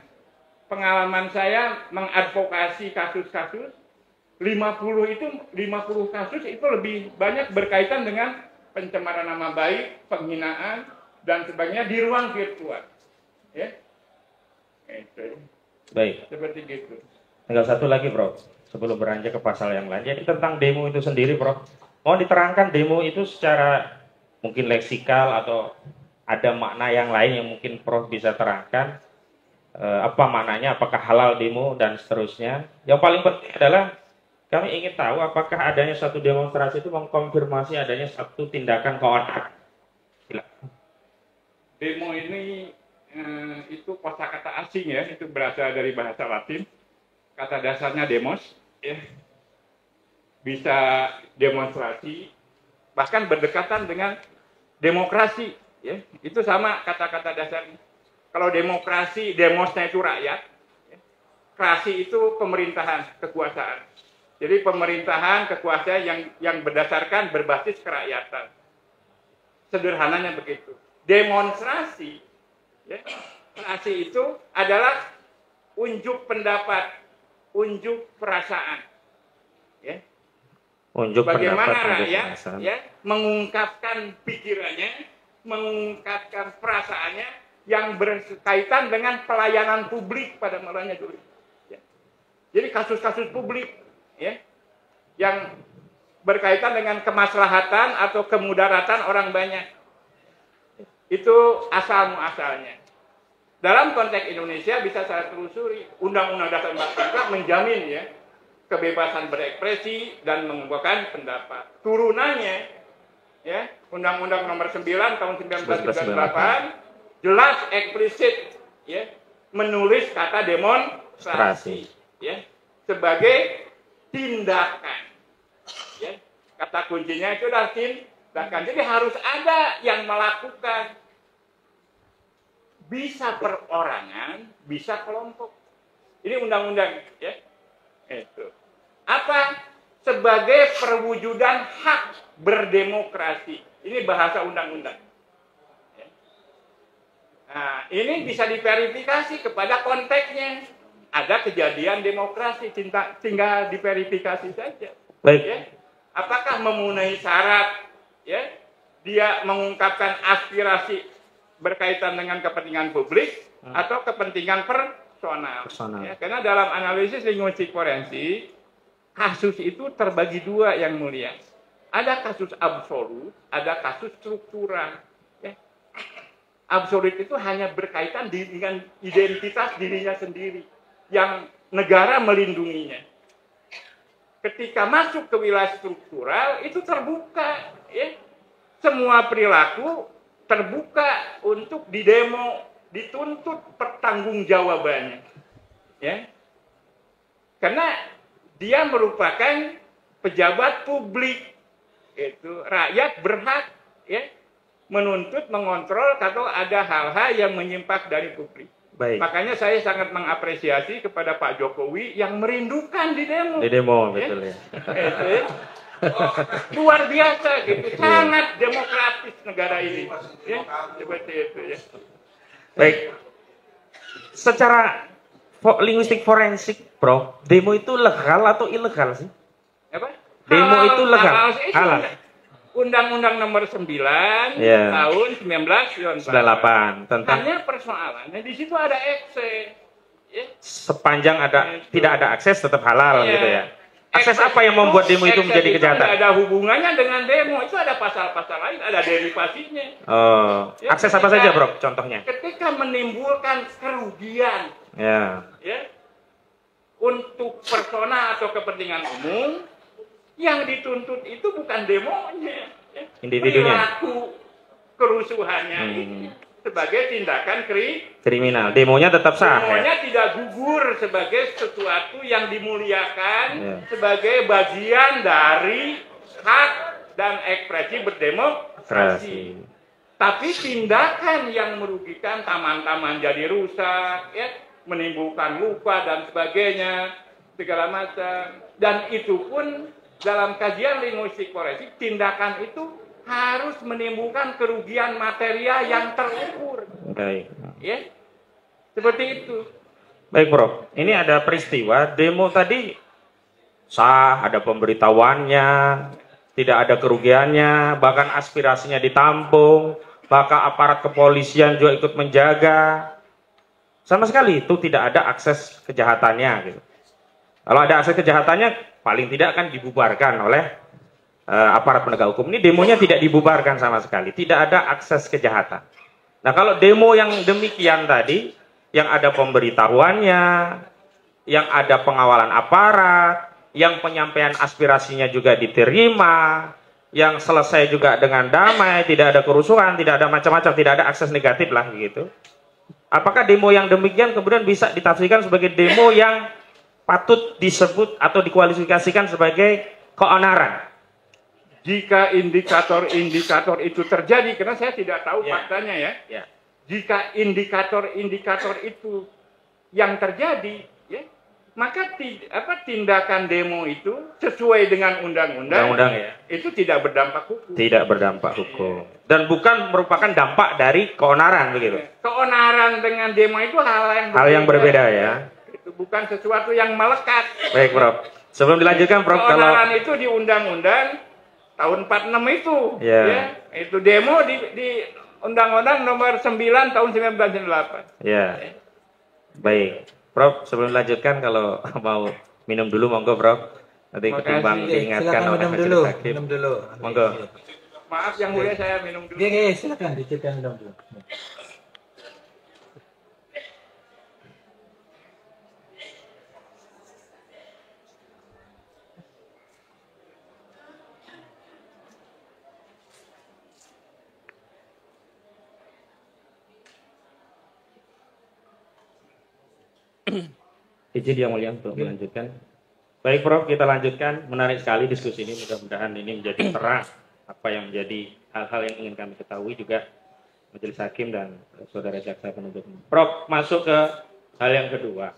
pengalaman saya mengadvokasi kasus-kasus. 50 kasus itu lebih banyak berkaitan dengan pencemaran nama baik, penghinaan dan sebagainya di ruang virtual. Ya. Itu. Baik. Seperti gitu. Tinggal satu lagi, Bro. Sebelum beranjak ke pasal yang lain. Jadi tentang demo itu sendiri, Bro. Mau diterangkan demo itu secara mungkin leksikal atau ada makna yang lain yang mungkin Prof bisa terangkan. Apa maknanya, apakah halal demo dan seterusnya. Yang paling penting adalah kami ingin tahu apakah adanya satu demonstrasi itu mengkonfirmasi adanya satu tindakan keonaran. Demo ini itu kosakata asing ya, itu berasal dari bahasa Latin. Kata dasarnya demos, ya. Bisa demonstrasi, bahkan berdekatan dengan demokrasi, ya. Itu sama kata-kata dasarnya. Kalau demokrasi, demosnya itu rakyat, ya. Krasi itu pemerintahan, kekuasaan. Jadi pemerintahan, kekuasaan yang berdasarkan berbasis kerakyatan. Sederhananya begitu. Demonstrasi, ya, krasi itu adalah unjuk pendapat, unjuk perasaan, ya. Unjuk Bagaimana pendapat, rakyat ya mengungkapkan pikirannya, mengungkapkan perasaannya yang berkaitan dengan pelayanan publik pada mulanya dulu. Ya. Jadi kasus-kasus publik, ya, yang berkaitan dengan kemaslahatan atau kemudaratan orang banyak. Itu asal muasalnya. Dalam konteks Indonesia bisa saya telusuri, Undang-Undang Dasar 45 menjamin ya kebebasan berekspresi dan mengungkapkan pendapat. Turunannya ya Undang-Undang Nomor 9 tahun 1998 jelas eksplisit ya menulis kata demonstrasi ya sebagai tindakan. Ya, kata kuncinya itu adalah tindakan. Jadi harus ada yang melakukan. Bisa perorangan, bisa kelompok. Ini undang-undang, ya. Itu. Apa? Sebagai perwujudan hak berdemokrasi. Ini bahasa undang-undang. Ya. Nah, ini bisa diverifikasi kepada konteksnya. Ada kejadian demokrasi, tinggal diverifikasi saja. Baik. Ya. Apakah memenuhi syarat? Ya, dia mengungkapkan aspirasi berkaitan dengan kepentingan publik atau kepentingan personal. Ya, karena dalam analisis linguistik forensik, kasus itu terbagi dua yang mulia. Ada kasus absolut, ada kasus struktural. Ya. Absolut itu hanya berkaitan dengan identitas dirinya sendiri, yang negara melindunginya. Ketika masuk ke wilayah struktural, itu terbuka. Ya. Semua perilaku terbuka untuk didemo, dituntut pertanggungjawabannya, ya, karena dia merupakan pejabat publik, itu rakyat berhak, ya, menuntut, mengontrol kalau ada hal-hal yang menyimpang dari publik. Baik. Makanya saya sangat mengapresiasi kepada Pak Jokowi yang merindukan di demo. Di demo, ya? Betul ya. Luar biasa gitu, sangat demokratis negara ini, ya, seperti itu ya. Baik, secara linguistik forensik, Bro, demo itu legal atau ilegal sih? Apa? Demo itu legal, halal. Undang-Undang Nomor 9 tahun 1998 tentang hanya persoalannya di situ ada ekses, ya. Sepanjang tidak ada akses tetap halal gitu ya. Akses apa yang membuat demo itu menjadi kejahatan? Tidak ada hubungannya dengan demo, itu ada pasal-pasal lain, ada derivasinya. Oh, ya, akses apa saja, Bro? Contohnya? Ketika menimbulkan kerugian, ya, untuk persona atau kepentingan umum, yang dituntut itu bukan demonya, ya. Individunya. Perilaku kerusuhannya itu sebagai tindakan kriminal. Demonya tetap sah. Demonya tidak gugur sebagai sesuatu yang dimuliakan, sebagai bagian dari hak dan ekspresi berdemokrasi. Tapi tindakan yang merugikan, taman-taman jadi rusak, ya, menimbulkan luka dan sebagainya, segala macam. Dan itu pun dalam kajian linguistik forensik, tindakan itu harus menimbulkan kerugian material yang terukur. Baik. Ya, seperti itu. Baik, Bro. Ini ada peristiwa demo tadi sah, ada pemberitahuannya, tidak ada kerugiannya, bahkan aspirasinya ditampung, bahkan aparat kepolisian juga ikut menjaga. Sama sekali itu tidak ada akses kejahatannya, gitu. Kalau ada akses kejahatannya, paling tidak kan dibubarkan oleh aparat penegak hukum. Ini demonya tidak dibubarkan sama sekali, tidak ada akses kejahatan. Nah, kalau demo yang demikian tadi, yang ada pemberitahuannya, yang ada pengawalan aparat, yang penyampaian aspirasinya juga diterima, yang selesai juga dengan damai, tidak ada kerusuhan, tidak ada macam-macam, tidak ada akses negatif lah gitu. Apakah demo yang demikian kemudian bisa ditafsirkan sebagai demo yang patut disebut atau dikualifikasikan sebagai keonaran? Jika indikator-indikator itu terjadi, karena saya tidak tahu faktanya ya. Jika indikator-indikator itu yang terjadi, ya, maka tindakan demo itu sesuai dengan undang-undang ya, itu tidak berdampak hukum. Tidak berdampak hukum. Dan bukan merupakan dampak dari keonaran begitu. Keonaran dengan demo itu hal yang berbeda ya. Itu bukan sesuatu yang melekat. Baik, Prof. Sebelum dilanjutkan, Prof, keonaran itu di undang-undang tahun 46 itu, ya, itu demo di Undang-Undang Nomor 9 tahun 1998. Ya. Baik, Prof, sebelum dilanjutkan kalau mau minum dulu monggo, Prof. Nanti ketimbang diingatkan oleh majelis hakim. Minum dulu. Monggo. Maaf yang mulia, saya minum dulu. Iya, silakan diciptakan minum dulu. Izin yang mulia untuk melanjutkan. Baik, Prof, kita lanjutkan. Menarik sekali diskusi ini. Mudah-mudahan ini menjadi terang apa yang menjadi hal-hal yang ingin kami ketahui juga majelis hakim dan saudara jaksa penuntut umum. Prof, masuk ke hal yang kedua.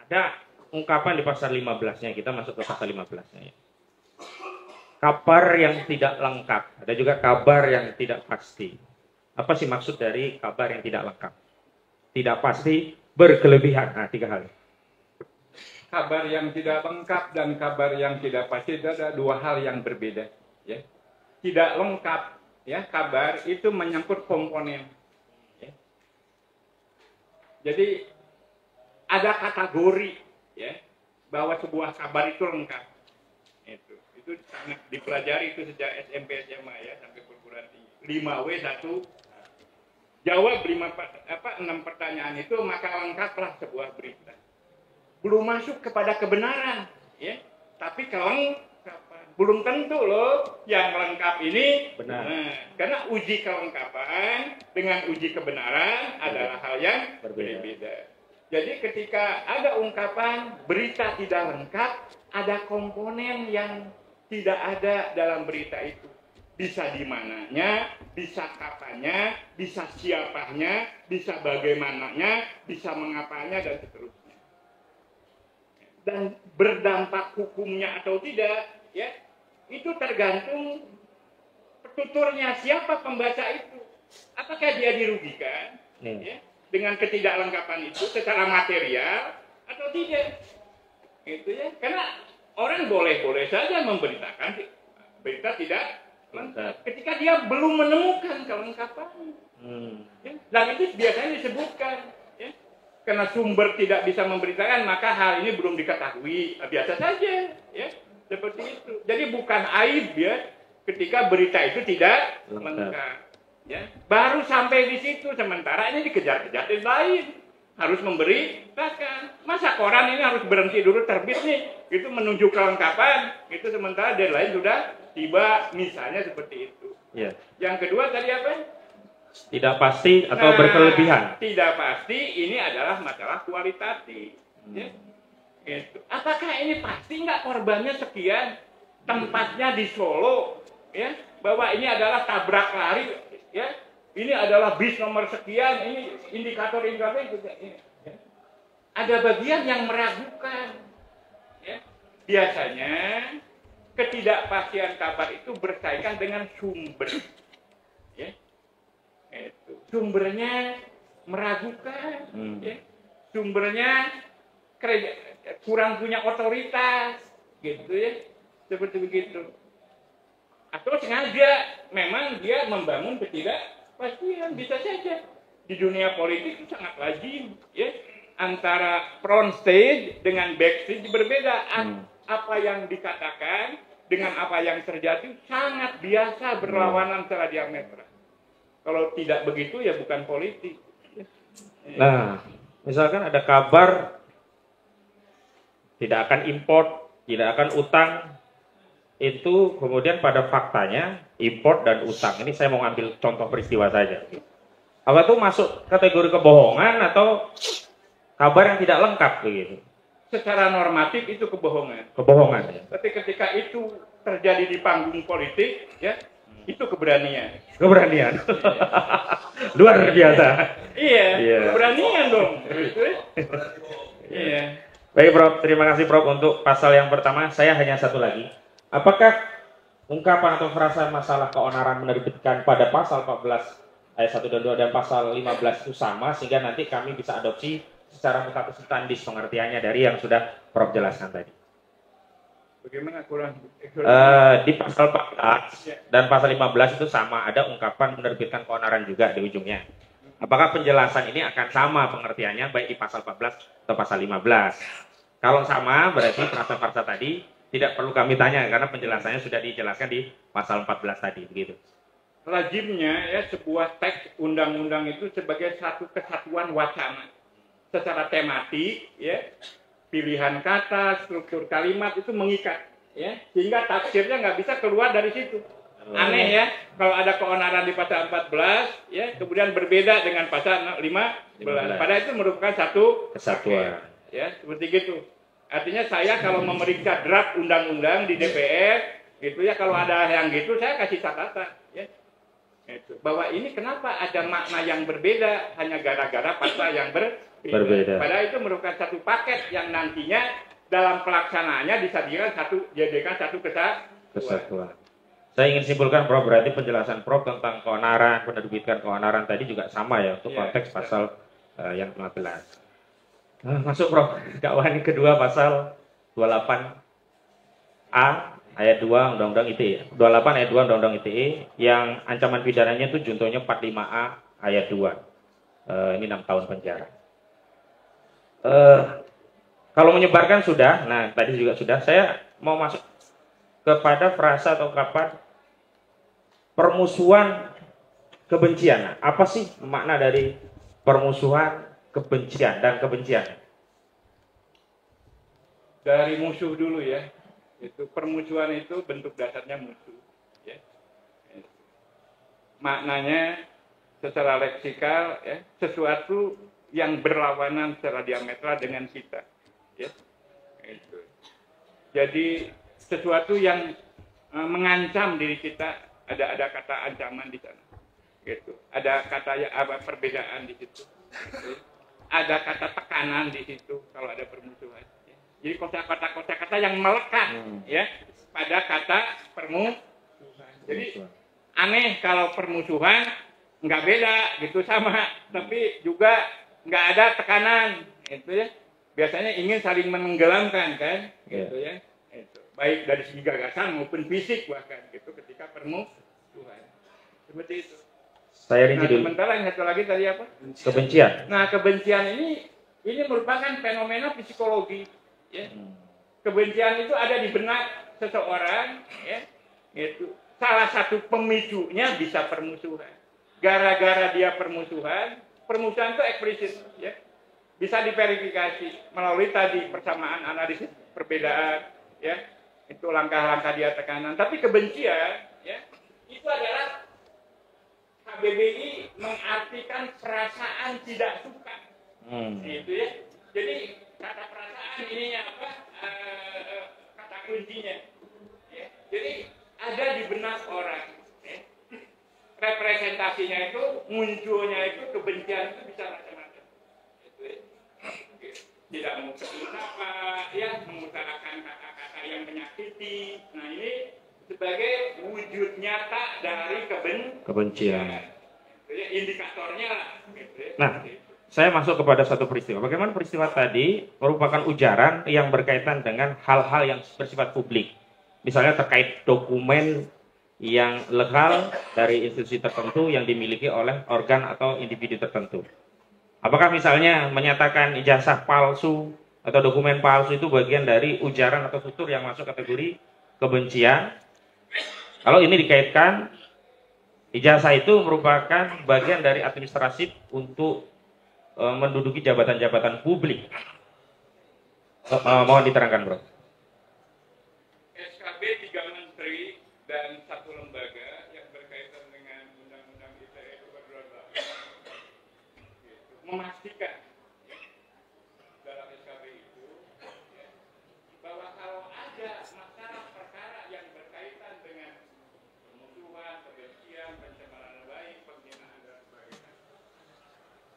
Ada ungkapan di pasal 15-nya, kita masuk ke pasal 15-nya ya. Kabar yang tidak lengkap, ada juga kabar yang tidak pasti. Apa sih maksud dari kabar yang tidak lengkap? Tidak pasti, berkelebihan. Nah, tiga hal. Kabar yang tidak lengkap dan kabar yang tidak pasti itu ada dua hal yang berbeda. Ya. Tidak lengkap, ya, kabar itu menyangkut komponen. Ya. Jadi ada kategori, ya, bahwa sebuah kabar itu lengkap. Itu sangat dipelajari itu sejak SMP SMA ya sampai perguruan tinggi. 5W 1. Jawab 6 pertanyaan itu, maka lengkaplah sebuah berita. Belum masuk kepada kebenaran, ya. Tapi kelengkapan. Belum tentu loh yang lengkap ini benar. Karena uji kelengkapan dengan uji kebenaran adalah hal yang berbeda. Jadi ketika ada ungkapan berita tidak lengkap, ada komponen yang tidak ada dalam berita itu. Bisa di mananya, bisa kapannya, bisa siapanya, bisa bagaimananya, bisa mengapanya, dan seterusnya. Dan berdampak hukumnya atau tidak, ya, itu tergantung petuturnya, siapa pembaca itu. Apakah dia dirugikan ya, dengan ketidaklengkapan itu secara material atau tidak? Itu ya, karena orang boleh-boleh saja memberitakan berita tidak lengkap ketika dia belum menemukan kelengkapan. Ya, dan itu biasanya disebutkan, ya, karena sumber tidak bisa memberitakan maka hal ini belum diketahui. Biasa saja, ya, seperti itu. Jadi bukan aib ya ketika berita itu tidak lengkap. Ya, baru sampai di situ, sementara ini dikejar-kejar yang lain harus memberitakan. Masa koran ini harus berhenti dulu terbit nih, itu menunjuk kelengkapan, itu sementara deadline sudah tiba, misalnya seperti itu. Ya. Yang kedua tadi apa? Tidak pasti atau berkelebihan. Tidak pasti, ini adalah masalah kualitatif. Ya. Itu. Apakah ini pasti nggak korbannya sekian, tempatnya di Solo, ya, bahwa ini adalah tabrak lari, ya, ini adalah bis nomor sekian, ini indikator-indikator itu. Ya. Ada bagian yang meragukan. Ya. Biasanya ketidakpastian kabar itu berkaitan dengan sumber. Ya. Itu. Sumbernya meragukan. Ya. Sumbernya kurang punya otoritas. Gitu ya. Seperti begitu. Atau sengaja memang dia membangun ketidakpastian. Bisa saja. Di dunia politik itu sangat lazim. Ya. antara front stage dengan backstage berbeda. Apa yang dikatakan dengan apa yang terjadi sangat biasa berlawanan secara diametral. Kalau tidak begitu ya bukan politik. Nah, misalkan ada kabar tidak akan import, tidak akan utang, itu kemudian pada faktanya import dan utang. Ini saya mau ngambil contoh peristiwa saja. Apa itu masuk kategori kebohongan atau kabar yang tidak lengkap begitu? Secara normatif itu kebohongan. Kebohongan ya. Tapi ketika itu terjadi di panggung politik, ya itu keberanian. Keberanian. Luar biasa. Iya, keberanian dong. Iya. Baik Prof, terima kasih Prof untuk pasal yang pertama. Saya hanya satu lagi. Apakah ungkapan atau frasa masalah keonaran menerbitkan pada pasal 14 ayat 1 dan 2 dan pasal 15 itu sama sehingga nanti kami bisa adopsi secara mutatis mutandis pengertiannya dari yang sudah Prof jelaskan tadi. Bagaimana kurang? Di pasal 14 dan pasal 15 itu sama, ada ungkapan menerbitkan keonaran juga di ujungnya. Apakah penjelasan ini akan sama pengertiannya baik di pasal 14 atau pasal 15? Kalau sama berarti frasa-frasa tadi tidak perlu kami tanya karena penjelasannya sudah dijelaskan di pasal 14 tadi, begitu. Lazimnya ya sebuah teks undang-undang itu sebagai satu kesatuan wacana secara tematik, ya pilihan kata, struktur kalimat itu mengikat, ya sehingga tafsirnya nggak bisa keluar dari situ. Aneh ya kalau ada keonaran di pasal 14, ya kemudian berbeda dengan pasal 15. Padahal itu merupakan satu kesatuan. Ya seperti gitu. Artinya saya kalau memeriksa draft undang-undang di DPR, gitu ya kalau ada yang gitu saya kasih catatan, ya. Itu. Bahwa ini kenapa ada makna yang berbeda hanya gara-gara pasal yang berbeda. Padahal itu merupakan satu paket yang nantinya dalam pelaksanaannya dijadikan satu kesatuan. Saya ingin simpulkan Prof, berarti penjelasan Prof tentang keonaran, penerbitkan keonaran tadi juga sama ya untuk konteks pasal yang 15. Masuk Prof, dakwaan kedua pasal 28A ayat 2 Undang-Undang ITE, 28 ayat 2 Undang-Undang ITE yang ancaman pidananya itu juntonya 45A ayat 2. Ini 6 tahun penjara. Kalau menyebarkan sudah, nah tadi juga sudah. Saya mau masuk kepada frasa atau ungkapan permusuhan kebencian. Nah, apa sih makna dari permusuhan, kebencian dan kebencian? Dari musuh dulu ya. Itu permusuhan itu bentuk dasarnya musuh, ya. Maknanya secara leksikal, ya, sesuatu yang berlawanan secara diametral dengan kita, ya. Itu. Jadi sesuatu yang mengancam diri kita, ada kata ancaman di sana, gitu. Ada kata perbedaan di situ, gitu. Ada kata tekanan di situ kalau ada permusuhan. Jadi kata-kata yang melekat ya pada kata permusuhan. Jadi aneh kalau permusuhan nggak beda gitu sama, tapi juga nggak ada tekanan, itu ya. Biasanya ingin saling menenggelamkan kan, gitu ya. Itu. Baik dari segi gagasan maupun fisik bahkan gitu ketika permusuhan. Seperti itu. Saya rinci dulu. Sementara yang satu lagi tadi apa? Kebencian. Nah kebencian ini merupakan fenomena psikologi. Ya. Kebencian itu ada di benak seseorang, ya, itu salah satu pemicunya bisa permusuhan. Gara-gara dia permusuhan itu eksplisit, ya, bisa diverifikasi melalui tadi persamaan analisis perbedaan, ya, itu langkah-langkah dia tekanan. Tapi kebencian, ya, itu adalah KBBI mengartikan perasaan tidak suka, gitu ya. Jadi kata perasaan ininya apa? Kata kuncinya. Ya. Jadi ada di benak orang. Ya. Representasinya itu, munculnya itu, kebencian itu bisa macam-macam. Gitu, ya. Tidak mau apa, ya, mengutarakan kata-kata yang menyakiti. Nah ini sebagai wujud nyata dari kebencian. Gitu, ya. Indikatornya lah. Gitu, ya. Nah. Saya masuk kepada satu peristiwa. Bagaimana peristiwa tadi merupakan ujaran yang berkaitan dengan hal-hal yang bersifat publik. Misalnya terkait dokumen yang legal dari institusi tertentu yang dimiliki oleh organ atau individu tertentu. Apakah misalnya menyatakan ijazah palsu atau dokumen palsu itu bagian dari ujaran atau tutur yang masuk kategori kebencian? Kalau ini dikaitkan, ijazah itu merupakan bagian dari administrasi untuk menduduki jabatan-jabatan publik. Mohon diterangkan, Bro. SKB 3 menteri dan 1 lembaga yang berkaitan dengan Undang-Undang ITE nomor 12 memastikan dalam SKB itu bahwa kalau ada masalah perkara yang berkaitan dengan permusuhan, kebencian, pencemaran nama baik, penghinaan dan sebagainya,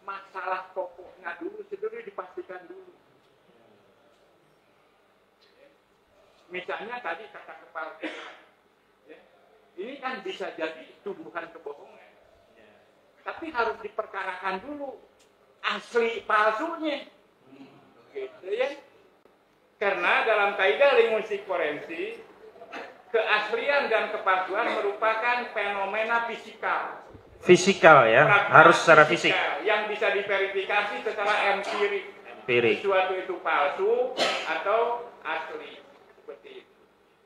masalah pokoknya dulu sebenarnya dipastikan dulu. Misalnya tadi kata kepala, ya, ini kan bisa jadi tuduhan kebohongan, tapi harus diperkarakan dulu asli palsunya, gitu ya. Karena dalam kaidah linguistik forensik, keaslian dan kepalsuan merupakan fenomena fisikal. Fisikal ya, harus secara fisik. Yang bisa diverifikasi secara empirik. Suatu itu palsu atau asli.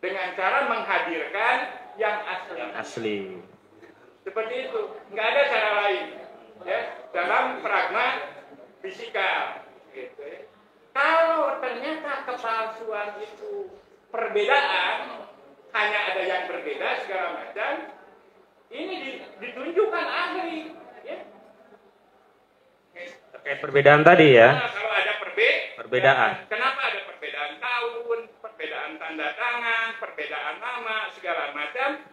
Dengan cara menghadirkan yang asli. Seperti itu, nggak ada cara lain, ya, dalam pragma fisikal. Gitu, ya. Kalau ternyata kepalsuan itu perbedaan, hanya ada yang berbeda segala macam, ini ditunjukkan ahli. Ya. Terkait perbedaan tadi ya. Nah, kalau ada perbedaan. Kenapa ada perbedaan tahun, perbedaan tanda tangan, perbedaan nama, segala macam,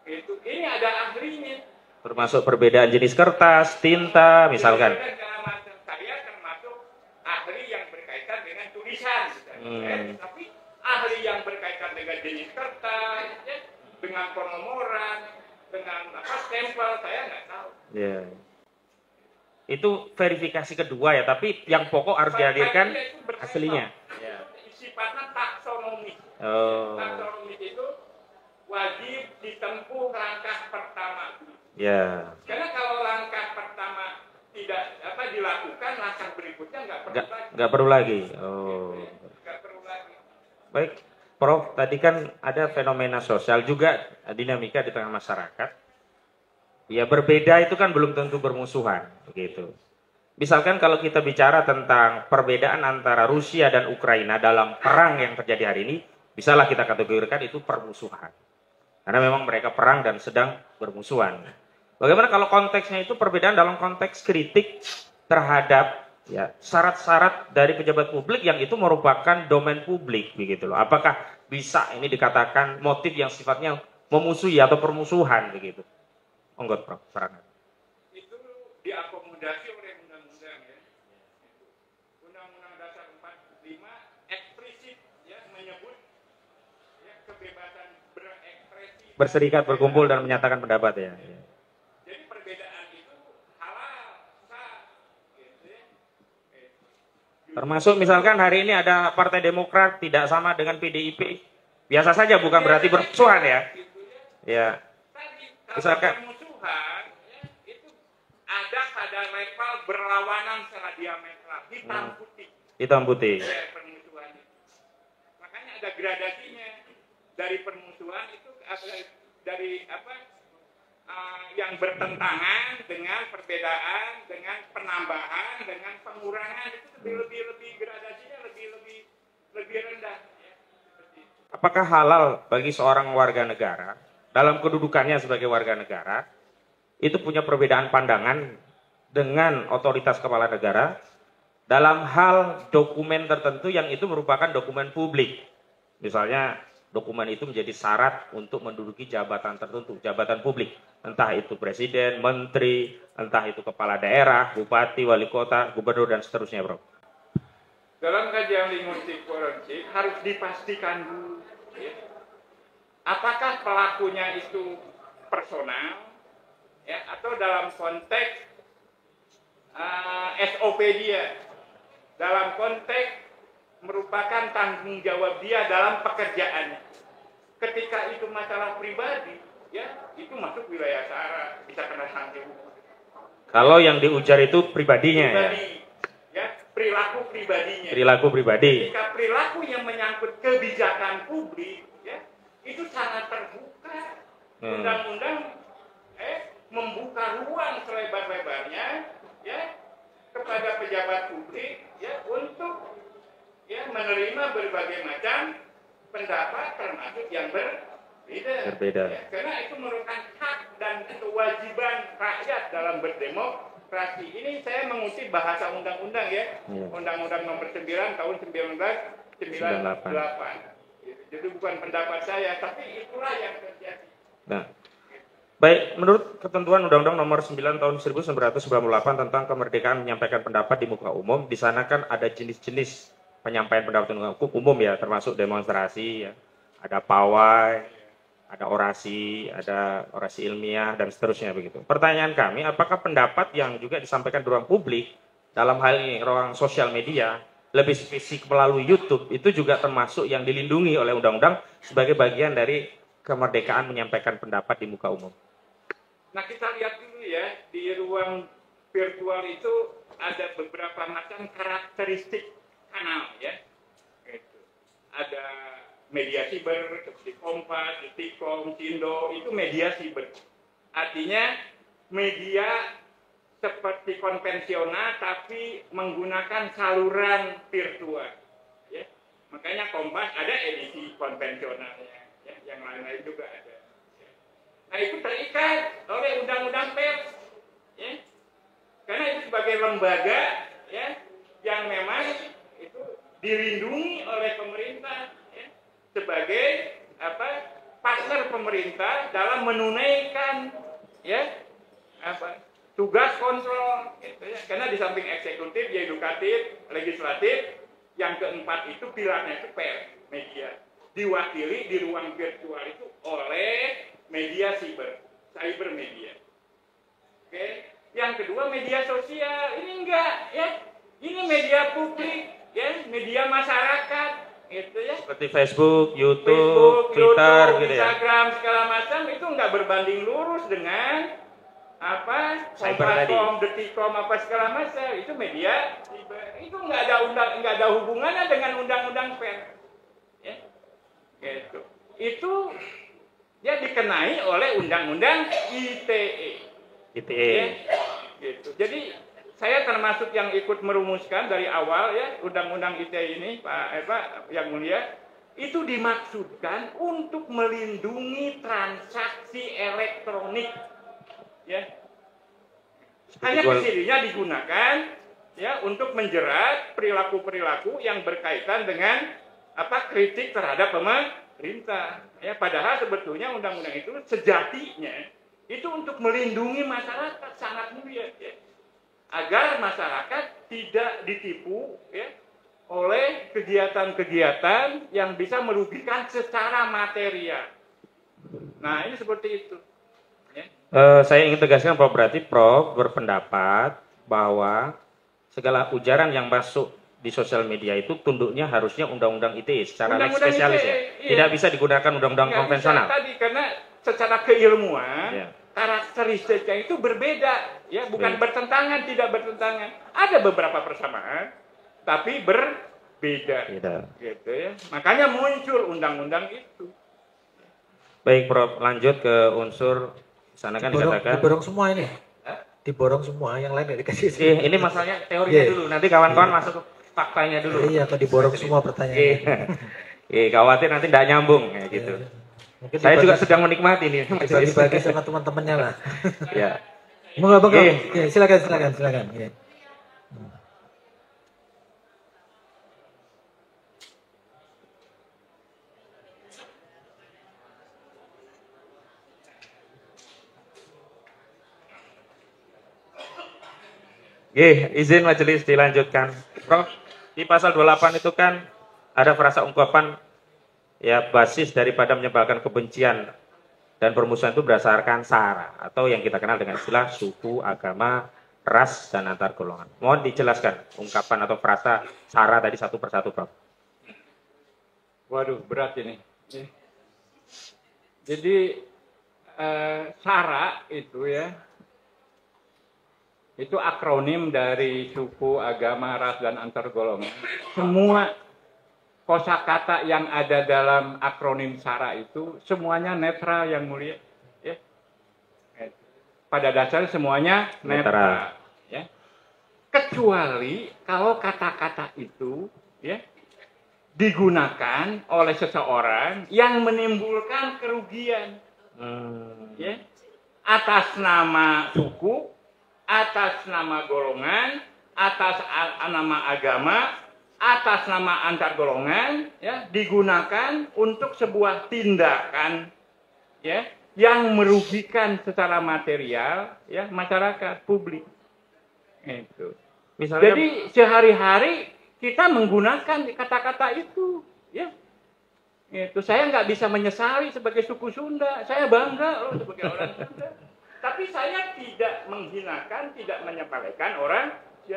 itu ini ada ahlinya. Termasuk perbedaan jenis kertas, tinta, misalkan. Saya termasuk ahli yang berkaitan dengan tulisan, tapi ahli yang berkaitan dengan jenis kertas, ya, dengan penomoran, dengan stempel, saya nggak tahu. Yeah. Itu verifikasi kedua ya, tapi yang pokok harus dihadirkan aslinya. Yeah. Sifatnya taksonomis. Taksonomis itu wajib ditempuh langkah pertama. Ya. Karena kalau langkah pertama tidak dilakukan, langkah berikutnya nggak perlu lagi. Oh. Nggak perlu lagi. Baik, Prof. Tadi kan ada fenomena sosial juga, dinamika di tengah masyarakat. Ya berbeda itu kan belum tentu bermusuhan, begitu. Misalkan kalau kita bicara tentang perbedaan antara Rusia dan Ukraina dalam perang yang terjadi hari ini, bisalah kita kategorikan itu permusuhan. Karena memang mereka perang dan sedang bermusuhan. Bagaimana kalau konteksnya itu perbedaan dalam konteks kritik terhadap ya syarat-syarat dari pejabat publik yang itu merupakan domain publik, begitu loh. Apakah bisa ini dikatakan motif yang sifatnya memusuhi atau permusuhan, begitu? Monggo, Prof. Sarangan. Itu diakomodasi oleh undang-undang ya. Undang-Undang Dasar 45 eksplisit ya menyebut ya, kebebasan berekspresi, berserikat, berkumpul dan menyatakan pendapat ya. Jadi perbedaan itu halal, sah. Gitu ya. Termasuk misalkan hari ini ada Partai Demokrat tidak sama dengan PDIP, biasa saja bukan berarti bermusuhan ya. Ya. Misalkan itu ada pada level berlawanan secara diametral, hitam putih. Ya, permusuhan itu. Makanya ada gradasinya dari permusuhan itu dari yang bertentangan dengan perbedaan, dengan penambahan, dengan pengurangan itu lebih gradasinya lebih rendah. Ya. Apakah halal bagi seorang warga negara dalam kedudukannya sebagai warga negara itu punya perbedaan pandangan dengan otoritas kepala negara dalam hal dokumen tertentu yang itu merupakan dokumen publik. Misalnya dokumen itu menjadi syarat untuk menduduki jabatan tertentu, jabatan publik. Entah itu presiden, menteri, entah itu kepala daerah, bupati, wali kota, gubernur, dan seterusnya, Bro. Dalam kajian linguistik forensik harus dipastikan dulu, ya, apakah pelakunya itu personal, ya, atau dalam konteks SOP dia, dalam konteks merupakan tanggung jawab dia dalam pekerjaannya. Ketika itu masalah pribadi, ya, itu masuk wilayah SARA, bisa kena sanksi hukum. Kalau yang diujar itu pribadinya, pribadi, ya. perilaku pribadinya. Perilaku pribadi. Jika perilaku yang menyangkut kebijakan publik, ya, itu sangat terbuka. Undang-undang membuka ruang selebar-lebarnya, ya, kepada pejabat publik, ya, untuk ya menerima berbagai macam pendapat termasuk yang berbeda. Ya, karena itu merupakan hak dan kewajiban rakyat dalam berdemokrasi. Ini saya mengutip bahasa undang-undang ya. Undang-Undang nomor 9 tahun 1998. Jadi bukan pendapat saya, tapi itulah yang terjadi. Nah, baik, menurut ketentuan Undang-Undang nomor 9 tahun 1998 tentang kemerdekaan menyampaikan pendapat di muka umum, di sana kan ada jenis-jenis penyampaian pendapat di muka umum ya, termasuk demonstrasi ya. Ada pawai, ada orasi ilmiah, dan seterusnya begitu. Pertanyaan kami, apakah pendapat yang juga disampaikan di ruang publik, dalam hal ini ruang sosial media, lebih spesifik melalui YouTube, itu juga termasuk yang dilindungi oleh undang-undang sebagai bagian dari kemerdekaan menyampaikan pendapat di muka umum? Nah, kita lihat dulu ya, di ruang virtual itu ada beberapa macam karakteristik kanal ya. Ada media siber seperti Kompas, Detikcom, Cindo, itu media siber. Artinya media seperti konvensional tapi menggunakan saluran virtual. Ya. Makanya Kompas ada edisi konvensionalnya, ya. Yang lain-lain juga ada. Ya. Nah, itu terikat oleh undang-undang pers. Ya. Karena itu sebagai lembaga ya, yang memang itu dilindungi oleh pemerintah. Sebagai partner pemerintah dalam menunaikan tugas kontrol gitu ya. Karena di samping eksekutif, yudikatif, legislatif, yang keempat itu pilarnya itu pers, media, diwakili di ruang virtual itu oleh media cyber media. Oke. Yang kedua media sosial, ini enggak ya, ini media publik ya, media masyarakat. Gitu ya. Seperti Facebook, YouTube, Twitter, gitu ya. Instagram, segala macam itu nggak berbanding lurus dengan platform, Detikcom, segala macam. Itu media, itu nggak ada hubungannya dengan undang-undang pers. Ya. Gitu. Itu dia dikenai oleh undang-undang ITE. Ya. Gitu. Jadi saya termasuk yang ikut merumuskan dari awal ya undang-undang ITE ini, Pak yang mulia, itu dimaksudkan untuk melindungi transaksi elektronik, ya. Hanya kesininya digunakan ya untuk menjerat perilaku-perilaku yang berkaitan dengan kritik terhadap pemerintah. Ya, padahal sebetulnya undang-undang itu sejatinya itu untuk melindungi masyarakat, sangat mulia. Ya. Agar masyarakat tidak ditipu ya, oleh kegiatan-kegiatan yang bisa merugikan secara material. Nah, ini seperti itu. Ya. Saya ingin tegaskan bahwa berarti Prof berpendapat bahwa segala ujaran yang masuk di sosial media itu tunduknya harusnya undang-undang ITE secara spesialis ya. Iya. Tidak bisa digunakan undang-undang konvensional. Tadi karena secara keilmuan ya, karakteristiknya itu berbeda, ya, bukan bertentangan, tidak bertentangan. Ada beberapa persamaan, tapi berbeda. Gitu ya. Makanya muncul undang-undang itu. Baik, Prof, lanjut ke unsur sana kan dikatakan diborong semua ini. Diborong semua, yang lain nggak dikasih. Ini masalahnya teorinya dulu. Nanti kawan-kawan masuk ke faktanya dulu. Iya, atau diborong semua pertanyaannya. Khawatir nanti tidak nyambung kayak gitu. Mungkin saya juga sedang menikmati nih. Dibagi sama teman-temannya lah. Ya. Moga. Ya, silakan. Ya. Izin majelis dilanjutkan. Prof, di pasal 28 itu kan ada frasa ungkapan ya basis daripada menyebarkan kebencian dan permusuhan itu berdasarkan sara atau yang kita kenal dengan istilah suku, agama, ras, dan antar golongan. Mohon dijelaskan ungkapan atau frasa sara tadi satu persatu, Prof. Waduh, berat ini. Jadi sara itu ya itu akronim dari suku, agama, ras, dan antar golongan. Semua kosakata yang ada dalam akronim SARA itu semuanya netral yang mulia. Ya. Pada dasarnya semuanya netral. Ya. Kecuali kalau kata-kata itu ya, digunakan oleh seseorang yang menimbulkan kerugian. Ya. Atas nama suku, atas nama golongan, atas nama agama, atas nama antar golongan, ya, digunakan untuk sebuah tindakan, ya, yang merugikan secara material, ya, masyarakat publik. Itu. Misalnya, jadi sehari-hari kita menggunakan kata-kata itu, ya. Itu saya nggak bisa menyesali sebagai suku Sunda, saya bangga loh sebagai orang Sunda. Tapi saya tidak menghinakan, tidak menyepelekan orang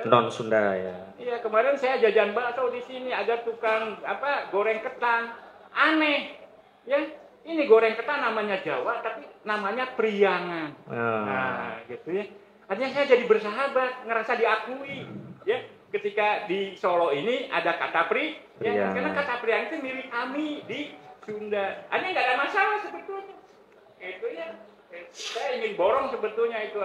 non Sunda ya. Iya, kemarin saya jajan bakso di sini, ada tukang goreng ketan. Aneh. Ya, ini goreng ketan namanya Jawa tapi namanya Priangan. Nah, gitu ya. Artinya saya jadi bersahabat, ngerasa diakui. Ya, ketika di Solo ini ada kata ya, karena kata Priangan itu milik kami di Sunda. Artinya nggak ada masalah sebetulnya. Itu ya. Saya ingin borong sebetulnya itu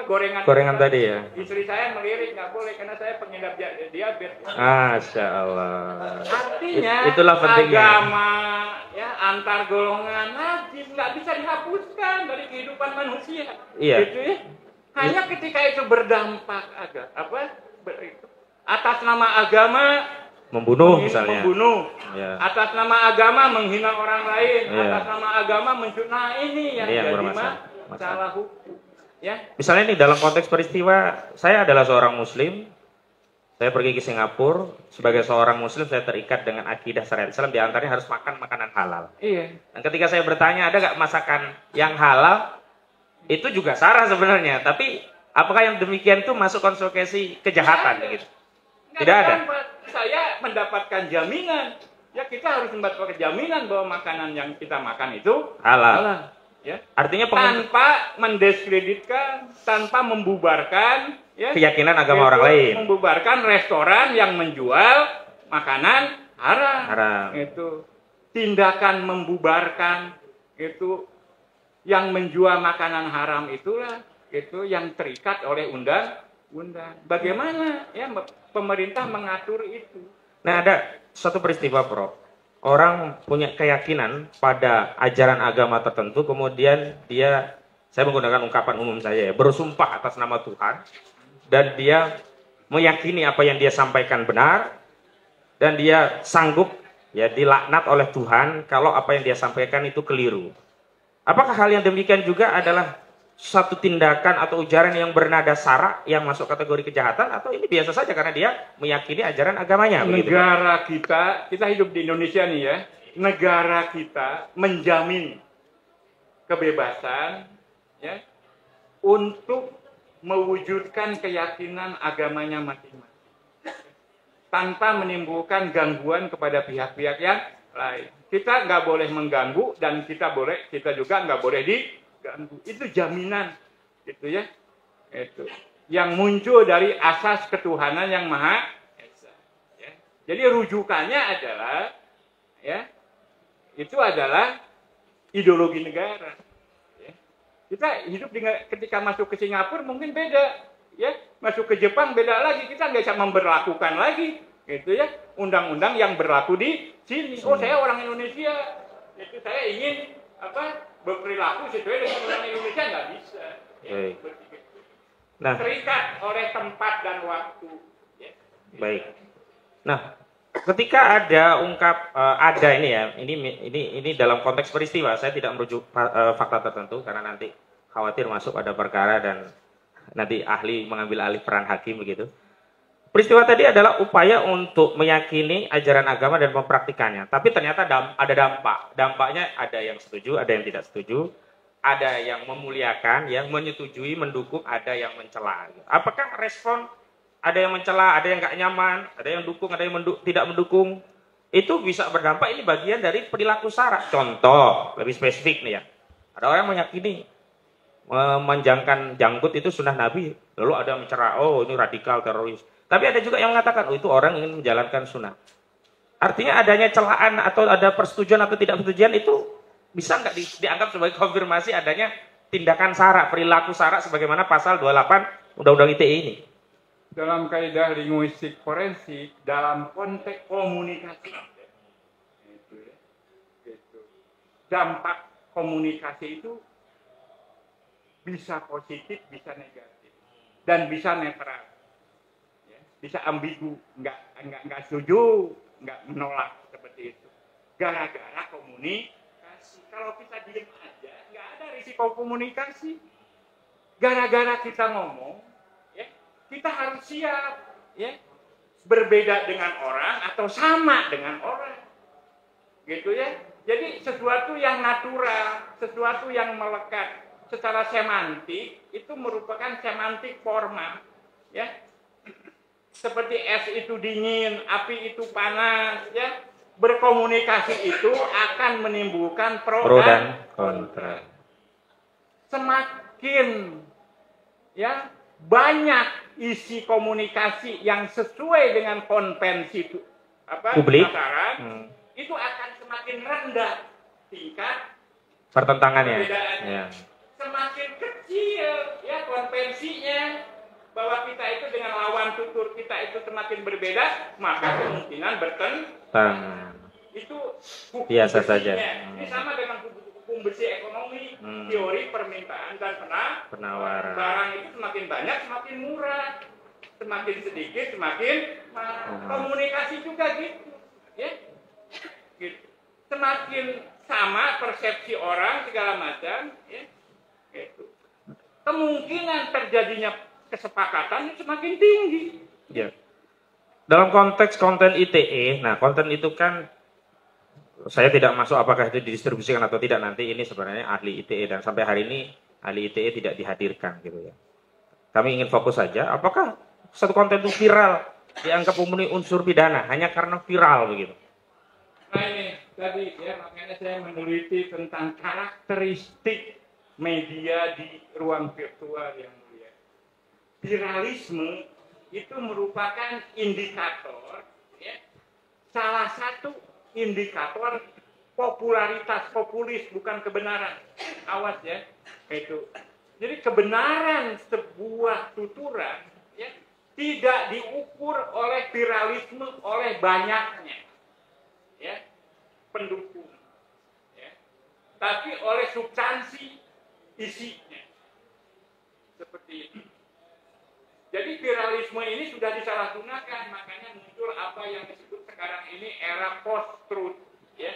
gorengan tadi ya. Istri saya melirik nggak boleh karena saya pengidap diabetes. Masya Allah. Artinya itulah pentingnya. Agama ya antar golongan najis nggak bisa dihapuskan dari kehidupan manusia. Iya. Gitu ya. Hanya ketika itu berdampak atas nama agama membunuh misalnya. Membunuh. Ya. Atas nama agama menghina orang lain, atas nama agama menfitnah, ini yang jadi masalah hukum. Ya. Misalnya nih dalam konteks peristiwa, saya adalah seorang muslim, saya pergi ke Singapura, sebagai seorang muslim saya terikat dengan akidah syariat Islam, di antaranya harus makan makanan halal. Iya. Dan ketika saya bertanya ada nggak masakan yang halal, itu juga SARA sebenarnya, tapi apakah yang demikian itu masuk konsekuensi kejahatan gitu? Tidak ada. Saya mendapatkan jaminan. Ya, kita harus mendapatkan jaminan bahwa makanan yang kita makan itu halal. Ya. Artinya tanpa mendiskreditkan, tanpa membubarkan ya, keyakinan agama orang lain. Membubarkan restoran yang menjual makanan haram. Itu tindakan membubarkan itu yang menjual makanan haram itulah itu yang terikat oleh undang-undang. Bagaimana ya pemerintah mengatur itu? Nah, ada satu peristiwa, Prof. Orang punya keyakinan pada ajaran agama tertentu, kemudian saya menggunakan ungkapan umum saya ya, bersumpah atas nama Tuhan, dan dia meyakini apa yang dia sampaikan benar, dan dia sanggup ya dilaknat oleh Tuhan kalau apa yang dia sampaikan itu keliru. Apakah hal yang demikian juga adalah satu tindakan atau ujaran yang bernada SARA yang masuk kategori kejahatan, atau ini biasa saja karena dia meyakini ajaran agamanya? Negara kita hidup di Indonesia nih ya, negara kita menjamin kebebasan ya untuk mewujudkan keyakinan agamanya masing-masing tanpa menimbulkan gangguan kepada pihak-pihak yang lain. Kita nggak boleh mengganggu dan kita juga nggak boleh diganggu. Itu jaminan, gitu ya. Itu yang muncul dari asas ketuhanan yang maha esa. Ya. Jadi rujukannya adalah, ya, itu adalah ideologi negara. Ya. Kita hidup ketika masuk ke Singapura mungkin beda, ya. Masuk ke Jepang beda lagi. Kita nggak bisa memberlakukan lagi, gitu ya, undang-undang yang berlaku di sini. Oh, saya orang Indonesia, itu saya ingin berperilaku sesuai dengan orang Indonesia, nggak bisa. Ya. Nah, terikat oleh tempat dan waktu. Ya. Baik. Nah, ketika ada ada ini ya, ini dalam konteks peristiwa, saya tidak merujuk fakta tertentu karena nanti khawatir masuk ada perkara dan nanti ahli mengambil alih peran hakim begitu. Peristiwa tadi adalah upaya untuk meyakini ajaran agama dan mempraktikannya. Tapi ternyata ada dampak. Dampaknya ada yang setuju, ada yang tidak setuju. Ada yang memuliakan, yang menyetujui, mendukung, ada yang mencela. Apakah respon ada yang mencela, ada yang nggak nyaman, ada yang dukung, ada yang tidak mendukung. Itu bisa berdampak, ini bagian dari perilaku SARA. Contoh, lebih spesifik nih ya. Ada orang meyakini memanjangkan janggut itu sunnah Nabi. Lalu ada yang mencerah, oh ini radikal teroris. Tapi ada juga yang mengatakan, oh itu orang ingin menjalankan sunnah. Artinya adanya celaan atau ada persetujuan atau tidak persetujuan itu bisa nggak dianggap sebagai konfirmasi adanya tindakan sara, perilaku sara sebagaimana pasal 28 Undang-Undang ITE ini. Dalam kaidah linguistik forensik, dalam konteks komunikasi, dampak komunikasi itu bisa positif, bisa negatif, dan bisa netral, ya, bisa ambigu, nggak setuju, nggak menolak seperti itu. Gara-gara komunikasi, kalau kita diem aja, nggak ada risiko komunikasi. Gara-gara kita ngomong, ya, kita harus siap, ya, berbeda dengan orang atau sama dengan orang, gitu ya. Jadi sesuatu yang natural, sesuatu yang melekat secara semantik itu merupakan semantik formal, ya. Seperti es itu dingin, api itu panas, ya. Berkomunikasi itu akan menimbulkan pro dan kontra. Semakin ya banyak isi komunikasi yang sesuai dengan konvensi publik, itu akan semakin rendah tingkat pertentangannya. Ya. Semakin kecil ya konvensinya bahwa kita itu dengan lawan tutur kita itu semakin berbeda, maka kemungkinan bertentangan. Itu biasa saja. Ini sama dengan hukum bersih ekonomi, teori permintaan dan penawaran. Barang itu semakin banyak semakin murah, semakin sedikit semakin komunikasi juga gitu, ya. Gitu. Semakin sama persepsi orang segala macam, ya. Gitu. Kemungkinan terjadinya kesepakatan semakin tinggi. Ya. Dalam konteks konten ITE, nah konten itu kan saya tidak masuk apakah itu didistribusikan atau tidak, nanti ini sebenarnya ahli ITE dan sampai hari ini ahli ITE tidak dihadirkan gitu ya. Kami ingin fokus saja apakah satu konten itu viral dianggap memenuhi unsur pidana hanya karena viral begitu. Nah ini tadi ya makanya saya meneliti tentang karakteristik media di ruang virtual yang mulia. Viralisme itu merupakan indikator, ya, salah satu indikator popularitas, populis bukan kebenaran. Awas ya, itu. Jadi kebenaran sebuah tuturan, ya, tidak diukur oleh viralisme, oleh banyaknya, ya, pendukung, ya, tapi oleh substansi isinya, seperti itu. Jadi viralisme ini sudah disalahgunakan, makanya muncul apa yang disebut sekarang ini era post-truth, ya,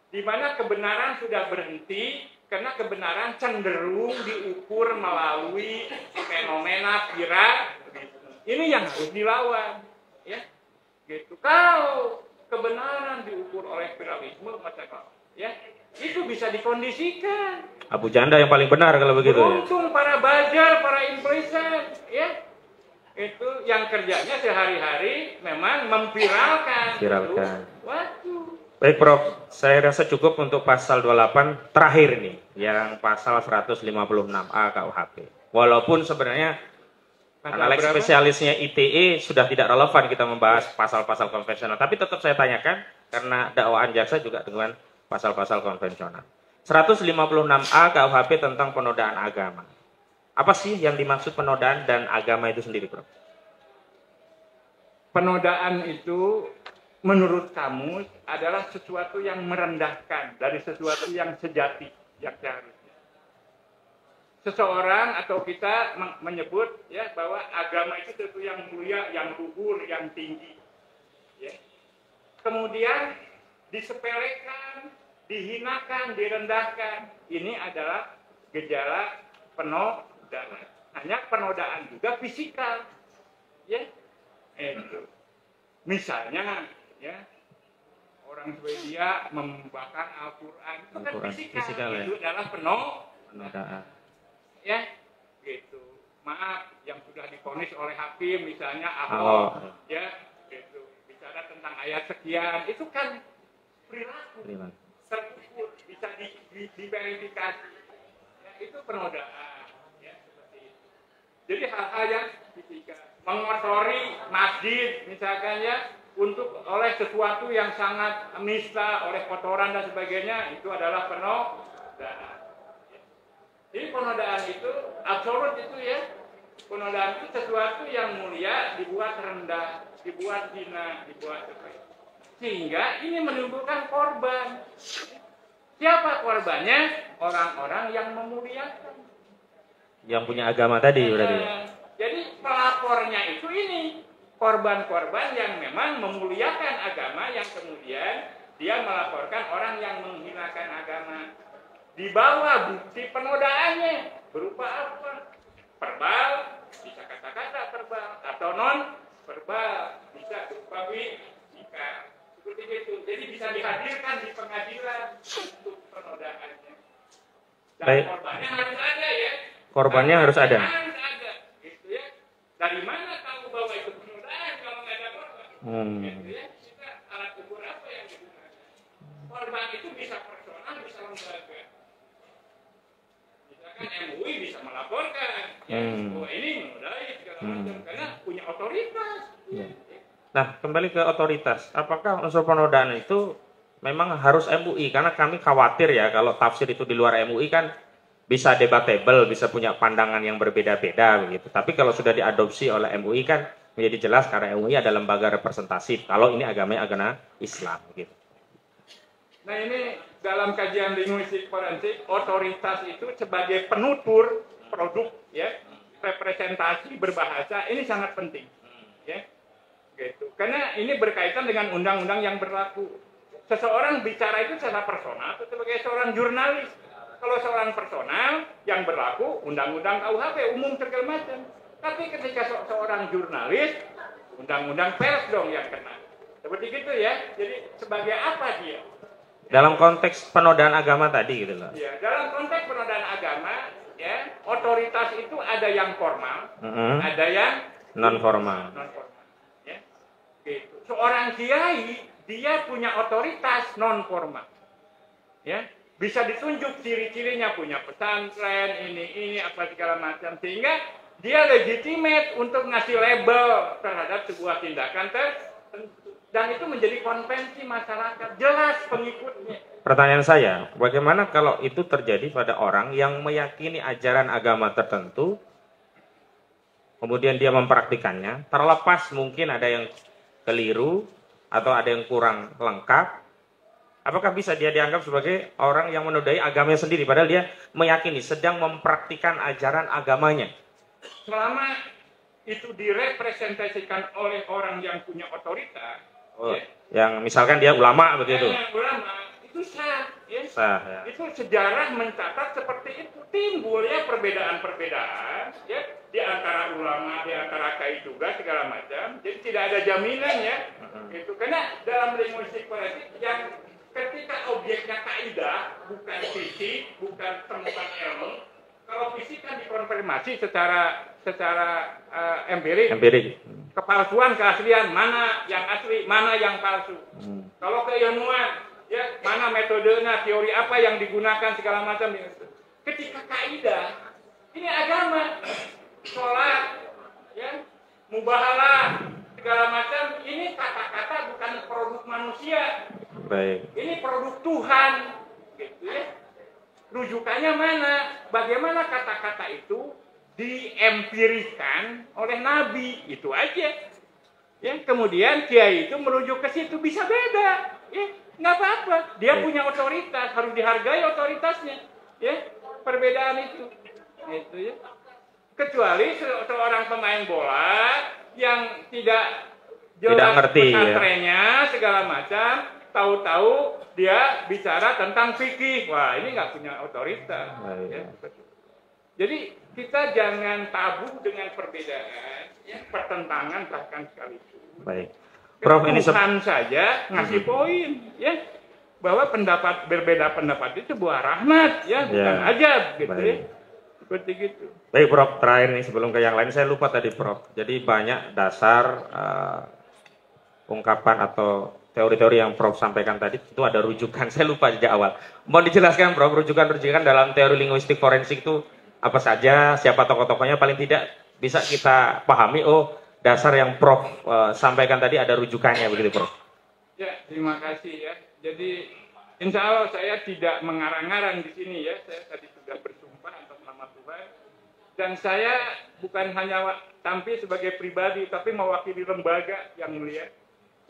di mana kebenaran sudah berhenti karena kebenaran cenderung diukur melalui fenomena viral. Ini yang harus dilawan, ya, gitu. Kalau kebenaran diukur oleh viralisme, macam ya, itu bisa dikondisikan. Abu Janda yang paling benar kalau begitu. Beruntung para buzzer, para influencer, ya. Itu yang kerjanya sehari-hari memang memviralkan. Viralkan. Waduh. Baik Prof, saya rasa cukup untuk pasal 28 terakhir nih, yang pasal 156A KUHP. Walaupun sebenarnya analis spesialisnya ITE sudah tidak relevan kita membahas pasal-pasal konvensional, tapi tetap saya tanyakan karena dakwaan jaksa juga dengan pasal-pasal konvensional. 156A KUHP tentang penodaan agama. Apa sih yang dimaksud penodaan dan agama itu sendiri, Prof? Penodaan itu menurut kamu adalah sesuatu yang merendahkan dari sesuatu yang sejati, yang seharusnya. Seseorang atau kita menyebut ya bahwa agama itu sesuatu yang mulia, yang luhur, yang tinggi. Ya. Kemudian disepelekan, dihinakan, direndahkan. Ini adalah gejala penodaan. Hanya penodaan juga fisikal, ya. Itu. Misalnya, ya, orang Swedia membakar Al-Quran itu kan fisikal, ya. Itu adalah penodaan, ya, gitu. Maaf, yang sudah divonis oleh hakim, misalnya Ahok, ya, gitu. Bicara tentang ayat sekian, itu kan perilaku, terukur, bisa diverifikasi, ya, itu penodaan. Jadi hal-hal yang fisika, mengotori masjid misalkan ya, untuk oleh sesuatu yang sangat nista, oleh kotoran dan sebagainya, itu adalah penodaan. Jadi penodaan itu absolut itu ya. Penodaan itu sesuatu yang mulia dibuat rendah, dibuat hina, dibuat seperti. Sehingga ini menimbulkan korban. Siapa korbannya? Orang-orang yang memuliakan. Yang punya agama tadi berarti. Jadi pelapornya itu ini. Korban-korban yang memang memuliakan agama yang kemudian dia melaporkan orang yang menghinakan agama. Dibawa bukti penodaannya berupa apa? Verbal, bisa kata-kata verbal atau non verbal, bisa berupa fisika. Seperti itu. Jadi bisa dihadirkan di pengadilan untuk penodaannya. Dan baik. korbannya harus ada ya. Korbannya harus ada. Harus ada, gitu ya. Dari mana tahu bahwa itu penodaan kalau nggak ada korban? Gitu ya. Kita alat ukur apa yang digunakan? Korban itu bisa personal, bisa lembaga. Misalkan MUI bisa melaporkan, ya, bahwa ini menodai segala macam karena punya otoritas. Ya. Nah, kembali ke otoritas. Apakah unsur penodaan itu memang harus MUI? Karena kami khawatir ya kalau tafsir itu di luar MUI kan bisa debatable, bisa punya pandangan yang berbeda-beda begitu. Tapi kalau sudah diadopsi oleh MUI kan menjadi jelas karena MUI adalah lembaga representatif. Kalau ini agamanya agama Islam gitu. Nah ini dalam kajian linguistik forensik, otoritas itu sebagai penutur produk ya, representasi berbahasa ini sangat penting. Ya. Gitu. Karena ini berkaitan dengan undang-undang yang berlaku. Seseorang bicara itu secara personal atau sebagai seorang jurnalis. Kalau seorang personal yang berlaku undang-undang KUHP umum segala macam. Tapi ketika seorang jurnalis, undang-undang pers dong yang kena. Seperti gitu ya. Jadi sebagai apa dia? Dalam konteks penodaan agama tadi gitu loh. Ya, dalam konteks penodaan agama, ya, otoritas itu ada yang formal, ada yang non formal. Ya. Gitu. Seorang kiai dia punya otoritas non formal. Ya. Bisa ditunjuk ciri-cirinya, punya pesantren, ini apa segala macam, sehingga dia legitimate untuk ngasih label terhadap sebuah tindakan tertentu, dan itu menjadi konvensi masyarakat, jelas pengikutnya. Pertanyaan saya, bagaimana kalau itu terjadi pada orang yang meyakini ajaran agama tertentu, kemudian dia mempraktikannya, terlepas mungkin ada yang keliru atau ada yang kurang lengkap, apakah bisa dia dianggap sebagai orang yang menodai agamanya sendiri, padahal dia meyakini sedang mempraktikkan ajaran agamanya? Selama itu direpresentasikan oleh orang yang punya otoritas, ya, yang misalkan dia ulama begitu. Ulama itu sah, ya. Sah, ya. Itu sejarah mencatat seperti itu, timbul ya perbedaan-perbedaan, ya, di antara ulama, di antara kiai juga segala macam. Jadi tidak ada jaminan ya, itu karena dalam linguistik forensik yang ketika objeknya kaidah, bukan fisik, bukan temuan ilmu. Kalau fisik kan dikonfirmasi secara empirik. Kepalsuan, keaslian, mana yang asli, mana yang palsu. Kalau keilmuan, ya mana metodenya, teori apa yang digunakan segala macam. Ketika kaidah, ini agama, sholat, ya, mubahalah, segala macam. Ini kata-kata bukan produk manusia. Baik. Ini produk Tuhan, gitu ya. Rujukannya mana? Bagaimana kata-kata itu diempirikan oleh Nabi, itu aja. Ya, kemudian kiai itu merujuk ke situ, bisa beda, ya, nggak apa-apa. Dia punya otoritas, harus dihargai otoritasnya, ya. Perbedaan itu ya. Kecuali seorang pemain bola yang tidak jelas ngerti, pesantrennya, segala macam. Tahu-tahu dia bicara tentang fikih, wah ini nggak punya otoritas. Ya. Jadi kita jangan tabu dengan perbedaan, ya, pertentangan bahkan sekalipun. Baik. Prof, ini Tuhan saja ngasih poin, ya, bahwa berbeda pendapat itu sebuah rahmat, ya, bukan ajab, gitu. Baik. Ya. Seperti gitu. Baik, Prof. Terakhir nih sebelum ke yang lain, saya lupa tadi, Prof. Jadi banyak dasar ungkapan atau teori-teori yang Prof sampaikan tadi itu ada rujukan. Saya lupa sejak awal. Mau dijelaskan, Prof, rujukan dalam teori linguistik forensik itu apa saja, siapa tokoh-tokohnya, paling tidak bisa kita pahami, oh dasar yang Prof sampaikan tadi ada rujukannya begitu Prof. Ya, terima kasih ya. Jadi insya Allah saya tidak mengarang-arang di sini ya. Saya tadi sudah bersumpah atas nama Tuhan. Dan saya bukan hanya tampil sebagai pribadi, tapi mewakili lembaga yang mulia.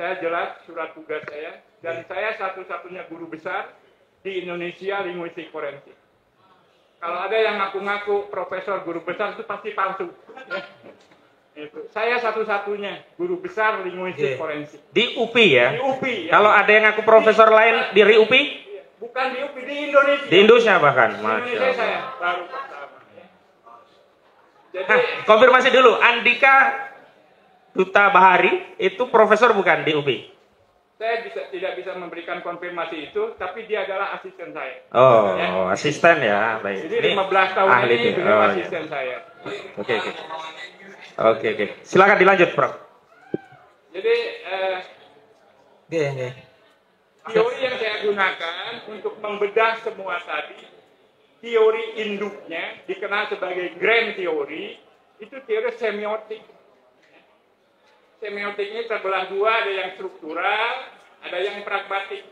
Saya jelas surat tugas saya. Dan saya satu-satunya guru besar di Indonesia linguistik forensik. Kalau ada yang ngaku-ngaku profesor guru besar itu pasti palsu. Itu. Saya satu-satunya guru besar linguistik forensik. Di UPI ya? Di UPI. Ya. Kalau ada yang ngaku profesor lain di UPI? Bukan di UPI, di Indonesia. Di Indonesia bahkan. Di Indonesia saya baru pertama. Ya. Jadi, konfirmasi dulu, Andika Duta Bahari itu profesor bukan di UPI? Saya tidak bisa memberikan konfirmasi itu, tapi dia adalah asisten saya. Oh, ya. Asisten ya, baik. Jadi 15 tahun ini beliau asisten saya. Oke. Oke. Silakan dilanjut, Prof. Jadi Oke. teori yang saya gunakan untuk membedah semua tadi, teori induknya dikenal sebagai grand theory, itu teori semiotik. Semiotik ini terbelah dua, ada yang struktural, ada yang pragmatik.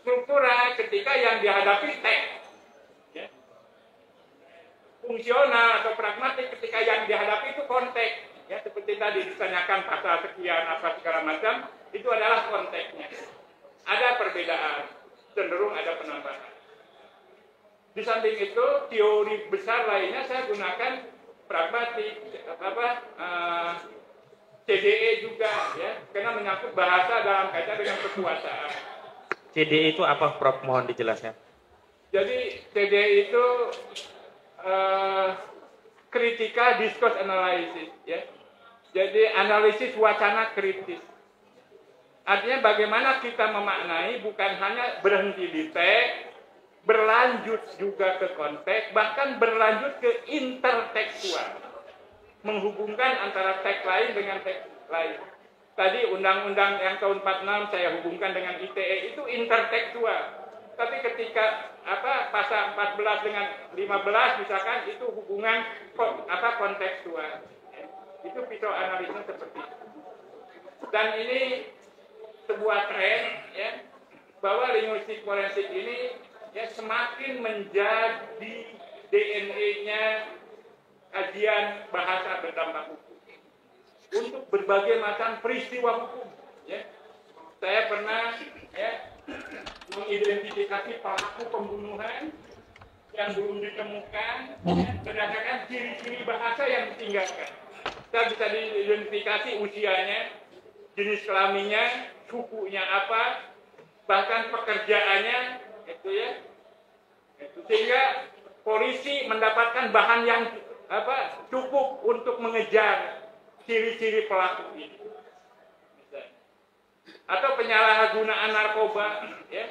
Struktural ketika yang dihadapi teks. Fungsional atau pragmatik ketika yang dihadapi itu konteks. Ya, seperti tadi ditanyakan pasal sekian apa segala macam, itu adalah konteksnya. Ada perbedaan, cenderung ada penambahan. Di samping itu, teori besar lainnya saya gunakan pragmatik, CDE juga, ya, karena menyangkut bahasa dalam kaitan dengan kekuasaan. CDE itu apa, Prof? Mohon dijelaskan. Jadi CDE itu critical discourse analysis, ya. Jadi analisis wacana kritis. Artinya bagaimana kita memaknai bukan hanya berhenti di teks, berlanjut juga ke konteks, bahkan berlanjut ke intertekstual, menghubungkan antara teks lain dengan teks lain. Tadi undang-undang yang tahun 46 saya hubungkan dengan ITE itu intertekstual. Tapi ketika pasal 14 dengan 15 misalkan itu hubungan kontekstual. Itu pisau analisnya seperti itu. Dan ini sebuah tren ya bahwa linguistik forensik ini ya semakin menjadi DNA-nya kajian bahasa berdampak hukum untuk berbagai macam peristiwa hukum. Ya. Saya pernah mengidentifikasi pelaku pembunuhan yang belum ditemukan berdasarkan ciri-ciri bahasa yang ditinggalkan. Kita bisa diidentifikasi usianya, jenis kelaminnya, sukunya apa, bahkan pekerjaannya, itu ya. Sehingga polisi mendapatkan bahan yang cukup untuk mengejar ciri-ciri pelaku ini. Atau penyalahgunaan narkoba, ya,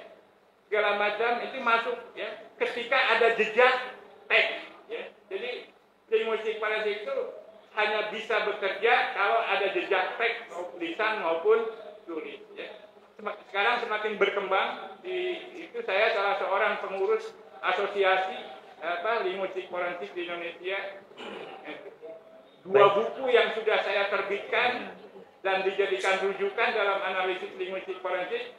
segala macam itu masuk, ya, ketika ada jejak teks, ya. Jadi linguistik forensik itu hanya bisa bekerja kalau ada jejak teks, tulisan maupun tulis, ya. Sekarang semakin berkembang, itu saya salah seorang pengurus asosiasi linguistik forensik di Indonesia. 2 buku yang sudah saya terbitkan dan dijadikan rujukan dalam analisis linguistik forensik,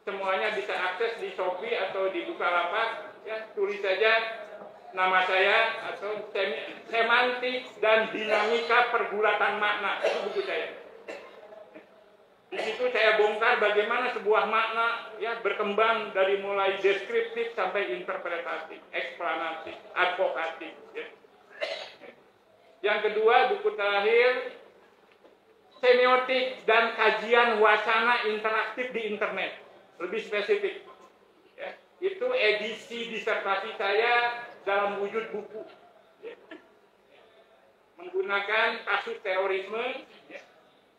semuanya bisa akses di Shopee atau di Bukalapak, ya, tulis saja nama saya atau semantik dan dinamika pergulatan makna, itu buku saya. Di situ saya bongkar bagaimana sebuah makna ya berkembang dari mulai deskriptif sampai interpretatif, eksplanatif, advokatif. Ya. Yang kedua, buku terakhir, semiotik dan kajian wacana interaktif di internet, lebih spesifik. Ya, itu edisi disertasi saya dalam wujud buku. Ya. Menggunakan kasus terorisme, ya.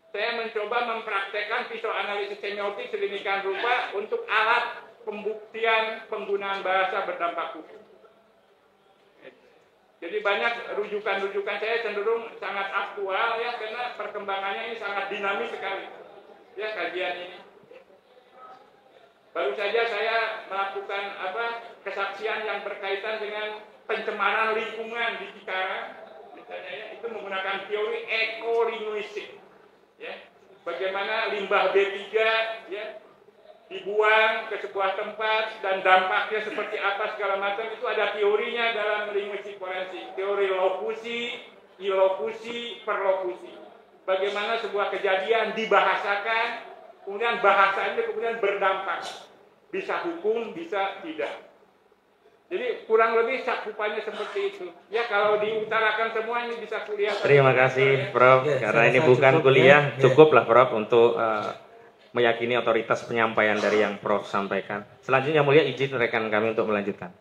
Saya mencoba mempraktekkan pisau analisis semiotik sedemikian rupa untuk alat pembuktian penggunaan bahasa berdampak hukum. Jadi banyak rujukan-rujukan saya cenderung sangat aktual ya, karena perkembangannya ini sangat dinamis sekali ya kajian ini. Baru saja saya melakukan kesaksian yang berkaitan dengan pencemaran lingkungan di Cikarang, misalnya ya, itu menggunakan teori ekolinguistik. Ya, bagaimana limbah B3 ya dibuang ke sebuah tempat dan dampaknya seperti apa segala macam, itu ada teorinya dalam linguistik forensik. Teori lokusi, ilokusi, perlokusi. Bagaimana sebuah kejadian dibahasakan, kemudian bahasanya kemudian berdampak. Bisa hukum, bisa tidak. Jadi kurang lebih cakupannya seperti itu. Ya kalau diutarakan semua ini bisa kuliah. Terima kasih Prof. Ya, Karena ini saya bukan cukup, kuliah, ya. cukuplah Prof untuk meyakini otoritas penyampaian dari yang Prof sampaikan. Selanjutnya mulia izin rekan kami untuk melanjutkan.